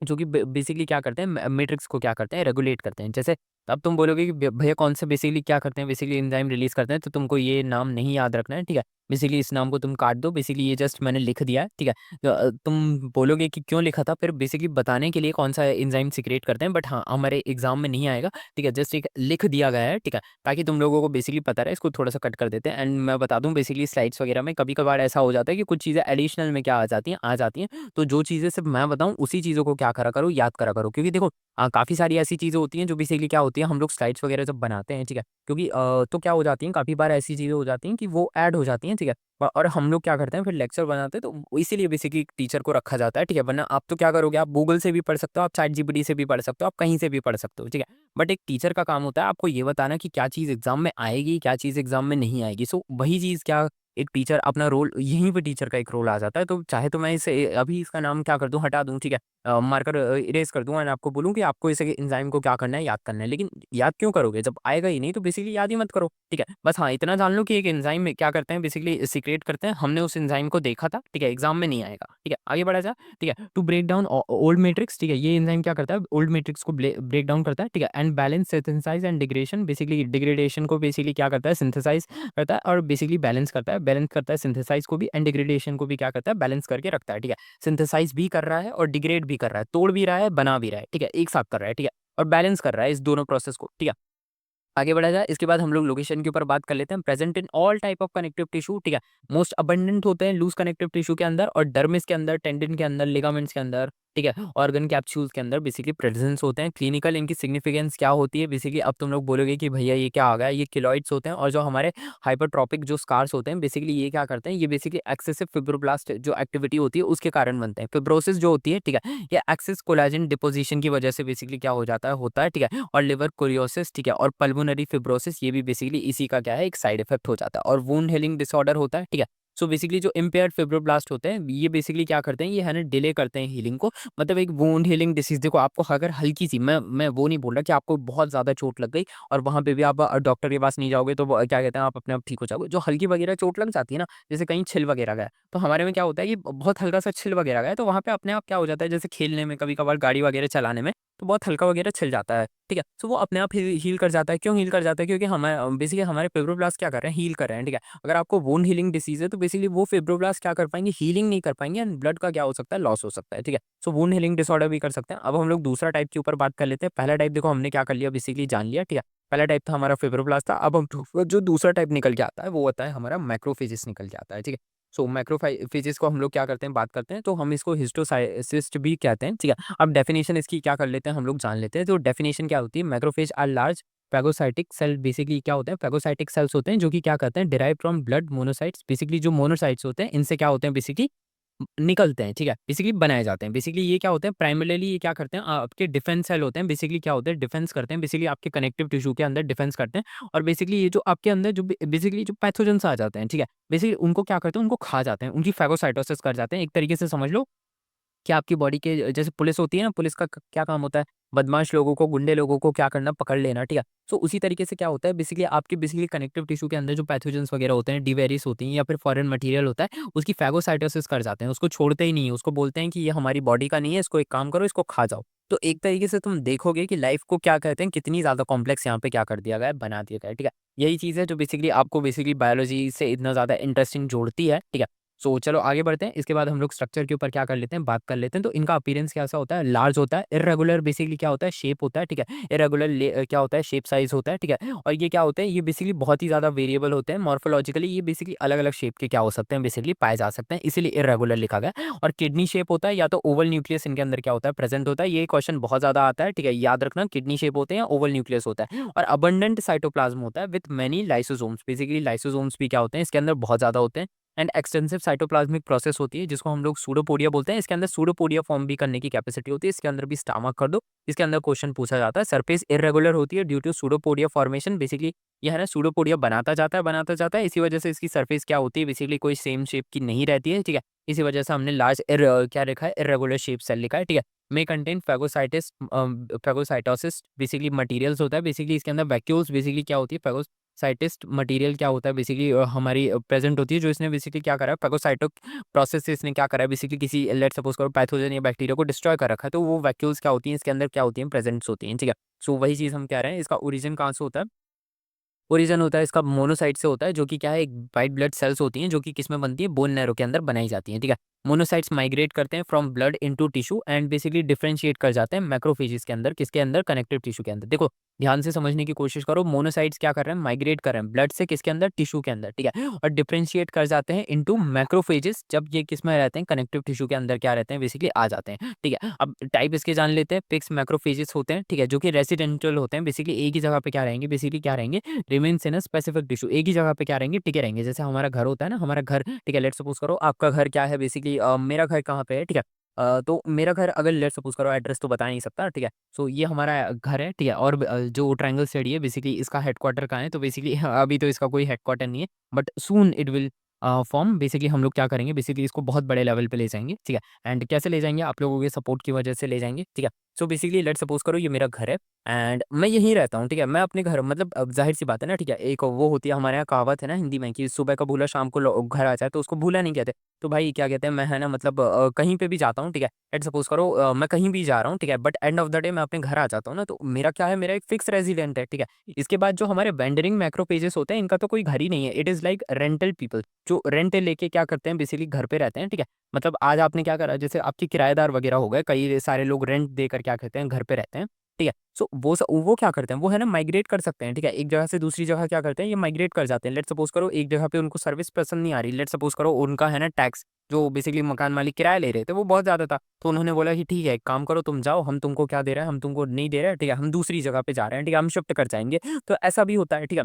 जो कि बेसिकली क्या करते हैं, मैट्रिक्स को क्या करते हैं, रेगुलेट करते हैं। जैसे अब तुम बोलोगे कि भैया कौन से बेसिकली क्या करते हैं, बेसिकली एंजाइम रिलीज करते हैं, तो तुमको ये नाम नहीं याद रखना है, ठीक है। बेसिकली इस नाम को तुम काट दो, बेसिकली ये जस्ट मैंने लिख दिया है, ठीक है। तो, तुम बोलोगे कि क्यों लिखा था, फिर बेसिकली बताने के लिए कौन सा एंजाइम सीक्रेट करते हैं, बट हाँ हमारे एग्जाम में नहीं आएगा, ठीक है। जस्ट एक लिख दिया गया है, ठीक है, ताकि तुम लोगों को बेसिकली पता रहे। इसको थोड़ा सा कट कर देते हैं, एंड मैं बता दूं, बेसिकली स्लाइड्स वगैरह में कभी कभार ऐसा हो जाता है कि कुछ चीज़ें एडिशनल में क्या आ जाती हैं। तो जो चीज़ें सिर्फ मैं बताऊँ उसी चीज़ों को क्या करा करो, याद करा करो, क्योंकि देखो काफ़ी सारी ऐसी चीज़ें होती हैं जो बेसिकली क्या होती है, हम लोग स्लाइड्स वगैरह जब बनाते हैं, ठीक है, क्योंकि तो क्या हो जाती हैं, काफ़ी बार ऐसी चीज़ें हो जाती हैं कि वो ऐड हो जाती हैं, ठीक है। और हम लोग क्या करते हैं, फिर लेक्चर बनाते हैं, तो इसीलिए बेसिकली टीचर को रखा जाता है, ठीक है। वरना आप तो क्या करोगे, आप गूगल से भी पढ़ सकते हो, आप चैट जीपीटी से भी पढ़ सकते हो, आप कहीं से भी पढ़ सकते हो, ठीक है। बट एक टीचर का काम होता है आपको ये बताना कि क्या चीज़ एग्जाम में आएगी, क्या चीज़ एग्जाम में नहीं आएगी। सो वही चीज़ क्या, एक टीचर अपना रोल, यहीं पे टीचर का एक रोल आ जाता है। तो चाहे तो मैं इसे अभी इसका नाम क्या कर दूं, हटा दूं, ठीक है, मार्कर इरेज कर दूं, एंड आपको बोलूं कि आपको इसे एंजाइम को क्या करना है, याद करना है। लेकिन याद क्यों करोगे जब आएगा ही नहीं, तो बेसिकली याद ही मत करो, ठीक है। बस हाँ इतना जान लो कि एक एंजाइम में क्या करते हैं, बेसिकली सीक्रेट करते हैं, हमने उस एंजाइम को देखा था, ठीक है, एग्जाम में नहीं आएगा, ठीक है। आगे बढ़ा जा, ठीक है, to break down old matrix, ठीक है, ये एंजाइम क्या करता है, ओल्ड मैट्रिक्स को ब्रेक डाउन करता है, ठीक है, and balance synthesise and degradation. Basically degradation को बेसिकली क्या करता है, सिंथेसाइज करता है, और बेसिकली बैलेंस करता है सिंथेसाइज को भी, एंड डिग्रेडेशन को भी क्या करता है, बैलेंस करके रखता है, ठीक है। सिंथेसाइज भी कर रहा है और डिग्रेड भी कर रहा है, तोड़ भी रहा है, बना भी रहा है, ठीक है, एक साथ कर रहा है, ठीक है, और बैलेंस कर रहा है इस दोनों प्रोसेस को, ठीक है। आगे बढ़ा जाए, इसके बाद हम लोग लोकेशन के ऊपर बात कर लेते हैं। Present in all type of connective tissue, ठीक है, मोस्ट अबंडेंट होते हैं लूज कनेक्टिव टिश्यू के अंदर, और डर्मिस के अंदर, टेंडिन के अंदर, लिगामेंट्स के अंदर, ठीक है, ऑर्गन कैप्सूल्स के अंदर बेसिकली प्रेजेंस होते हैं। क्लिनिकल इनकी सिग्निफिकेंस क्या होती है, बेसिकली अब तुम लोग बोलोगे कि भैया ये क्या आ गया, ये किलॉइड्स होते हैं, और जो हमारे हाइपरट्रॉपिक जो स्कार्स होते हैं, बेसिकली ये क्या करते हैं, ये बेसिकली एक्सेसिव फिब्रोब्लास्ट जो एक्टिविटी होती है उसके कारण बनते हैं। फिब्रोसिस जो होती है, ठीक है, ये एक्सेस कोलेजन डिपोजिशन की वजह से बेसिकली क्या हो जाता है, होता है, ठीक है। और लिवर कोरियोसिस, ठीक है, और पल्मोनरी फिब्रोसिस, ये भी बेसिकली इसी का क्या है, एक साइड इफेक्ट हो जाता है। और वुंड हीलिंग डिसऑर्डर होता है, ठीक है। सो बेसिकली जो इम्पेयर्ड फिब्रोब्लास्ट होते हैं, ये बेसिकली क्या करते हैं, ये है ना डिले करते हैं हीलिंग को। मतलब एक वुंड हीलिंग डिसीज, देखो आपको अगर हल्की सी, मैं वो नहीं बोल रहा कि आपको बहुत ज्यादा चोट लग गई और वहां पे भी आप डॉक्टर के पास नहीं जाओगे, तो क्या कहते हैं, आप अपने आप ठीक हो जाओगे। जो हल्की वगैरह चोट लग जाती है ना, जैसे कहीं छिल वगैरह गया, तो हमारे में क्या होता है कि बहुत हल्का सा छिल वगैरह गया, तो वहां पे अपने आप क्या हो जाता है, जैसे खेलने में कभी कभार गाड़ी वगैरह चलाने में, तो बहुत हल्का वगैरह छिल जाता है, ठीक है। सो वो अपने आप हील कर जाता है। क्यों हील कर जाता है? क्योंकि बेसिकली हमारे फेब्रोब्लास्ट क्या कर रहे हैं, हील कर रहे हैं, ठीक है। अगर आपको वुंड हीलिंग डिसीज है तो बेसिकली वो फेब्रोब्लास्ट क्या कर पाएंगे, हीलिंग नहीं कर पाएंगे एंड ब्लड का क्या हो सकता है, लॉस हो सकता है, ठीक है। सो वुंड हीलिंग डिसऑर्डर भी कर सकते हैं। अब हम लोग दूसरा टाइप के ऊपर बात कर लेते हैं। पहला टाइप देखो हमने क्या कर लिया, बेसिकली जान लिया, ठीक है। पहला टाइप था हमारा फेब्रोब्लास्ट था। अब हम जो दूसरा टाइप निकल के आता है वो होता है हमारा मैक्रोफेजेस निकल के आता है, ठीक है। सो मैक्रोफेजेस को हम लोग क्या करते हैं, बात करते हैं, तो हम इसको हिस्टोसाइस्ट भी कहते हैं, ठीक है। अब डेफिनेशन इसकी क्या कर लेते हैं, हम लोग जान लेते हैं। तो डेफिनेशन क्या होती है, macrophage are large phagocytic cell, basically क्या होते हैं, पैगोसाइटिक सेल्स होते हैं जो कि क्या करते हैं, derive from blood monocytes, basically जो मोनोसाइट्स होते हैं इनसे क्या होते हैं, बेसिकली निकलते हैं, ठीक है, बेसिकली बनाए जाते हैं। बेसिकली ये क्या होते हैं, प्राइमरीली ये क्या करते हैं, आपके डिफेंस सेल होते हैं, बेसिकली क्या होते हैं, डिफेंस करते हैं, बेसिकली आपके कनेक्टिव टिश्यू के अंदर डिफेंस करते हैं। और बेसिकली ये जो आपके अंदर जो बेसिकली जो पैथोजेंस आ जाते हैं, ठीक है, बेसिकली उनको क्या करते हैं, उनको खा जाते हैं, उनकी फैगोसाइटोसिस कर जाते हैं। एक तरीके से समझ लो कि आपकी बॉडी के जैसे पुलिस होती है ना, पुलिस का क्या काम होता है, बदमाश लोगों को, गुंडे लोगों को क्या करना, पकड़ लेना, ठीक है। सो उसी तरीके से क्या होता है, बेसिकली आपके बेसिकली कनेक्टिव टिश्यू के अंदर जो पैथोजेंस वगैरह होते हैं, डिवेरिस होती हैं या फिर फॉरेन मटेरियल होता है, उसकी फैगोसाइटोसिस कर जाते हैं, उसको छोड़ते ही नहीं है, उसको बोलते हैं कि ये हमारी बॉडी का नहीं है, इसको एक काम करो, इसको खा जाओ। तो एक तरीके से तुम देखोगे कि लाइफ को क्या कहते हैं, कितनी ज्यादा कॉम्प्लेक्स यहाँ पे क्या कर दिया गया है, बना दिया गया है, ठीक है। यही चीज है जो बेसिकली आपको बेसिकली बायोलॉजी से इतना ज्यादा इंटरेस्टिंग जोड़ती है, ठीक है। सो चलो आगे बढ़ते हैं। इसके बाद हम लोग स्ट्रक्चर के ऊपर क्या कर लेते हैं, बात कर लेते हैं। तो इनका अपीयरेंस कैसा होता है, लार्ज होता है, इरेगुलर बेसिकली क्या होता है, शेप होता है, ठीक है। इरेगुलर क्या होता है, शेप साइज होता है, ठीक है। और ये क्या होते हैं, ये बेसिकली बहुत ही ज्यादा वेरिएबल होते हैं मॉर्फोलॉजिकली, ये बेसिकली अलग अलग शेप के क्या हो सकते हैं, बेसिकली पाए जा सकते हैं, इसीलिए इरेगुलर लिखा गया है। और किडनी शेप होता है, या तो ओवल न्यूक्लियस इनके अंदर क्या होता है, प्रेजेंट होता है। ये क्वेश्चन बहुत ज्यादा आता है, ठीक है, याद रखना, किडनी शेप होते हैं या ओवल न्यूक्लियस होता है। और अबंडेंट साइटोप्लाज्म होता है with many lysosomes, basically lysosomes भी क्या होते हैं, इसके अंदर बहुत ज्यादा होते हैं। एंड एक्सटेंसिव साइटोप्लाज्मिक प्रोसेस होती है जिसको हम लोग सूडोपोडिया बोलते हैं। इसके अंदर सूडोपोडिया फॉर्म भी करने की कैपेसिटी होती है। इसके अंदर भी स्टामा कर दो, इसके अंदर क्वेश्चन पूछा जाता है। सरफेस इरेगुलर होती है due to pseudopodia formation, basically ये है ना, सूडोपोडिया बनाता जाता है, इसी वजह से इसकी सरफेस क्या होती है, बेसिकली कोई सेम शेप की नहीं रहती है, ठीक है। इसी वजह से हमने लार्ज क्या लिखा है, इरेगुलर शेप सेल लिखा है, ठीक है। May contain phagocytosis, basically materials होता है, बेसिकली इसके अंदर वैक्यूल्स, बेसिकली क्या होती है, साइटिस्ट मटेरियल क्या होता है, बेसिकली हमारी प्रेजेंट होती है, जो इसने बेसिकली क्या करा है, फेगोसाइटिक प्रोसेस से इसने क्या करा है, बेसिकली किसी लेट सपोज करो पैथोजन या बैक्टीरिया को डिस्ट्रॉय कर रखा है, तो वो वैक्यूल्स क्या होती हैं, इसके अंदर क्या होती हैं, प्रेजेंट्स होती हैं, ठीक है। सो वही चीज़ हम कह रहे हैं, इसका ओरिजिन कहाँ से होता है, ओरिजिन होता है इसका मोनोसाइट से होता है, जो कि क्या है, एक व्हाइट ब्लड सेल्स होती हैं जो कि किसमें बनती है, बोन नैरो के अंदर बनाई जाती हैं, ठीक है। मोनोसाइट्स माइग्रेट करते हैं from blood into tissue and basically differentiate कर जाते हैं मैक्रोफेजेस के अंदर, किसके अंदर, कनेक्टिव टिश्यू के अंदर। देखो ध्यान से समझने की कोशिश करो, मोनोसाइट्स क्या कर रहे हैं, माइग्रेट कर रहे हैं ब्लड से किसके अंदर, टिश्यू के अंदर, ठीक है। और डिफरेंशिएट कर जाते हैं इनटू मैक्रोफेजेस, जब ये किसमें रहते हैं, कनेक्टिव टिश्यू के अंदर क्या रहते हैं, बेसिकली आ जाते हैं, ठीक है। अब टाइप इसके जान लेते हैं। फिक्स मैक्रोफेजेस होते हैं, ठीक है, जो कि रेसिडेंशियल होते हैं, बेसिकली एक ही जगह पे क्या रहेंगे, बेसिकली क्या रहेंगे, remains in a specific tissue, एक ही जगह पे क्या रहेंगे, टिके रहेंगे। जैसे हमारा घर होता है ना, हमारा घर, ठीक है, लेट्स सपोज करो आपका घर क्या है, बेसिकली मेरा घर कहाँ पे है, ठीक है। तो मेरा घर अगर लेट्स सपोज करो, एड्रेस तो बता नहीं सकता, ठीक है। सो ये हमारा घर है, ठीक है। और जो ट्रायंगल स्टडी है, बेसिकली इसका हेडक्वार्टर कहाँ है, तो बेसिकली अभी तो इसका कोई हेडक्वार्टर नहीं है, but soon it will form. Basically हम लोग क्या करेंगे, बेसिकली इसको बहुत बड़े लेवल पे ले जाएंगे, ठीक है। एंड कैसे ले जाएंगे, आप लोगों के सपोर्ट की वजह से ले जाएंगे, ठीक है। सो बेसिकली लेट्स सपोज करो ये मेरा घर है एंड मैं यहीं रहता हूँ, ठीक है। मैं अपने घर, मतलब अब ज़ाहिर सी बात है ना, ठीक है, एक वो होती है हमारे यहाँ कहावत है ना हिंदी में कि सुबह का भूला शाम को घर आ जाए, तो उसको भूला नहीं कहते। तो भाई क्या कहते हैं, मैं है ना, मतलब कहीं पे भी जाता हूँ, ठीक है, लेट्स सपोज करो मैं कहीं भी जा रहा हूँ, ठीक है, but end of the day मैं अपने घर आ जाता हूँ ना, तो मेरा क्या है, मेरा एक फिक्स रेजिडेंट है, ठीक है। इसके बाद जो हमारे वेंडरिंग मैक्रो पेजेस होते हैं, इनका तो कोई घर ही नहीं है, it is like rental people, जो रेंट लेके क्या करते हैं, बेसिकली घर पे रहते हैं, ठीक है। मतलब आज आपने क्या करा, जैसे आपके किराएदार वगैरह हो गए, कई सारे लोग रेंट देकर क्या कहते हैं, घर पे रहते हैं, ठीक है। सो वो क्या करते हैं, वो है ना, माइग्रेट कर सकते हैं, ठीक है, एक जगह से दूसरी जगह क्या करते हैं, ये माइग्रेट कर जाते हैं। लेट्स सपोज करो एक जगह पे उनको सर्विस पसंद नहीं आ रही, लेट्स सपोज करो उनका है ना टैक्स, जो बेसिकली मकान मालिक किराया ले रहे थे वो बहुत ज़्यादा था, तो उन्होंने बोला कि ठीक है एक काम करो, तुम जाओ, हम तुमको क्या दे रहे हैं, हम तुमको नहीं दे रहे हैं, ठीक है, हम दूसरी जगह पे जा रहे हैं, ठीक है, हम शिफ्ट कर जाएंगे। तो ऐसा भी होता है, ठीक है।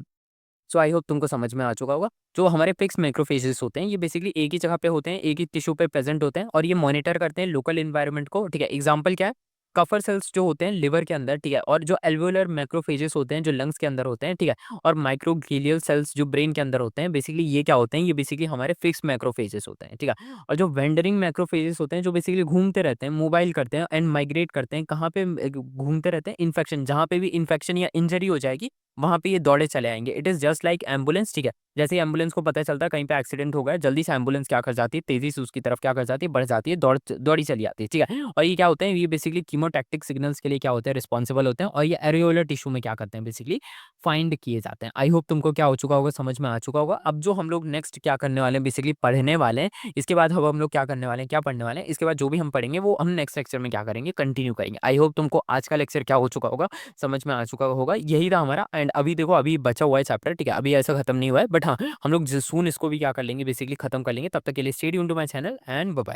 सो आई होप तुमको समझ में आ चुका होगा। जो हमारे फिक्स मैक्रोफेजेस होते हैं, ये बेसिकली एक ही जगह पे होते हैं, एक ही टिश्यू पे प्रेजेंट होते हैं, और ये मॉनिटर करते हैं लोकल एनवायरनमेंट को, ठीक है। एग्जांपल क्या है, कफर सेल्स जो होते हैं लिवर के अंदर, ठीक है, और जो एल्वुलर मैक्रोफेजेस होते हैं जो लंग्स के अंदर होते हैं, ठीक है, और माइक्रोग्लियल सेल्स जो ब्रेन के अंदर होते हैं, बेसिकली ये क्या होते हैं, ये बेसिकली हमारे फिक्स मैक्रोफेजेस होते हैं, ठीक है। और जो वेंडरिंग मैक्रोफेजेस होते हैं, जो बेसिकली घूमते रहते हैं, मोबाइल करते हैं एंड माइग्रेट करते हैं, कहाँ पे घूमते रहते हैं, इन्फेक्शन, जहाँ पे भी इन्फेक्शन या इंजरी हो जाएगी वहाँ पे ये दौड़े चले आएँगे। It is just like ambulance, ठीक है? जैसे ही एम्बुलेंस को पता चलता है कहीं पे एक्सीडेंट हो गया है, जल्दी से एम्बुलेंस क्या कर जाती है, तेज़ी से उसकी तरफ क्या कर जाती है, बढ़ जाती है, दौड़ी चली आती है, ठीक है? और ये क्या होते हैं, ये बेसिकली कीमोटैक्टिक सिग्नल्स के लिए क्या होते हैं, रिस्पॉन्सिबल होते हैं, और ये एरियोलर टिश्यू में क्या करते हैं, बेसिकली फाइंड किए जाते हैं। आई होप तुमको क्या हो चुका होगा, समझ में आ चुका होगा। अब जो हम लोग नेक्स्ट क्या करने वाले हैं, बेसिकली पढ़ने वाले हैं। इसके बाद अब हम लोग क्या करने वाले हैं, क्या पढ़ने वाले हैं, इसके बाद जो भी हम पढ़ेंगे वो हम नेक्स्ट लेक्चर में क्या करेंगे, कंटिन्यू करेंगे। आई होप तुमको आज का लेक्चर क्या हो चुका होगा, समझ में आ चुका होगा। यही था हमारा। एंड अभी देखो, अभी बचा हुआ है चैप्टर, ठीक है? अभी ऐसा खत्म नहीं हुआ है, बट हाँ, हम लोग सून इसको भी क्या कर लेंगे, बेसिकली खत्म कर लेंगे। तब तक के लिए stay tuned to my channel and bye bye.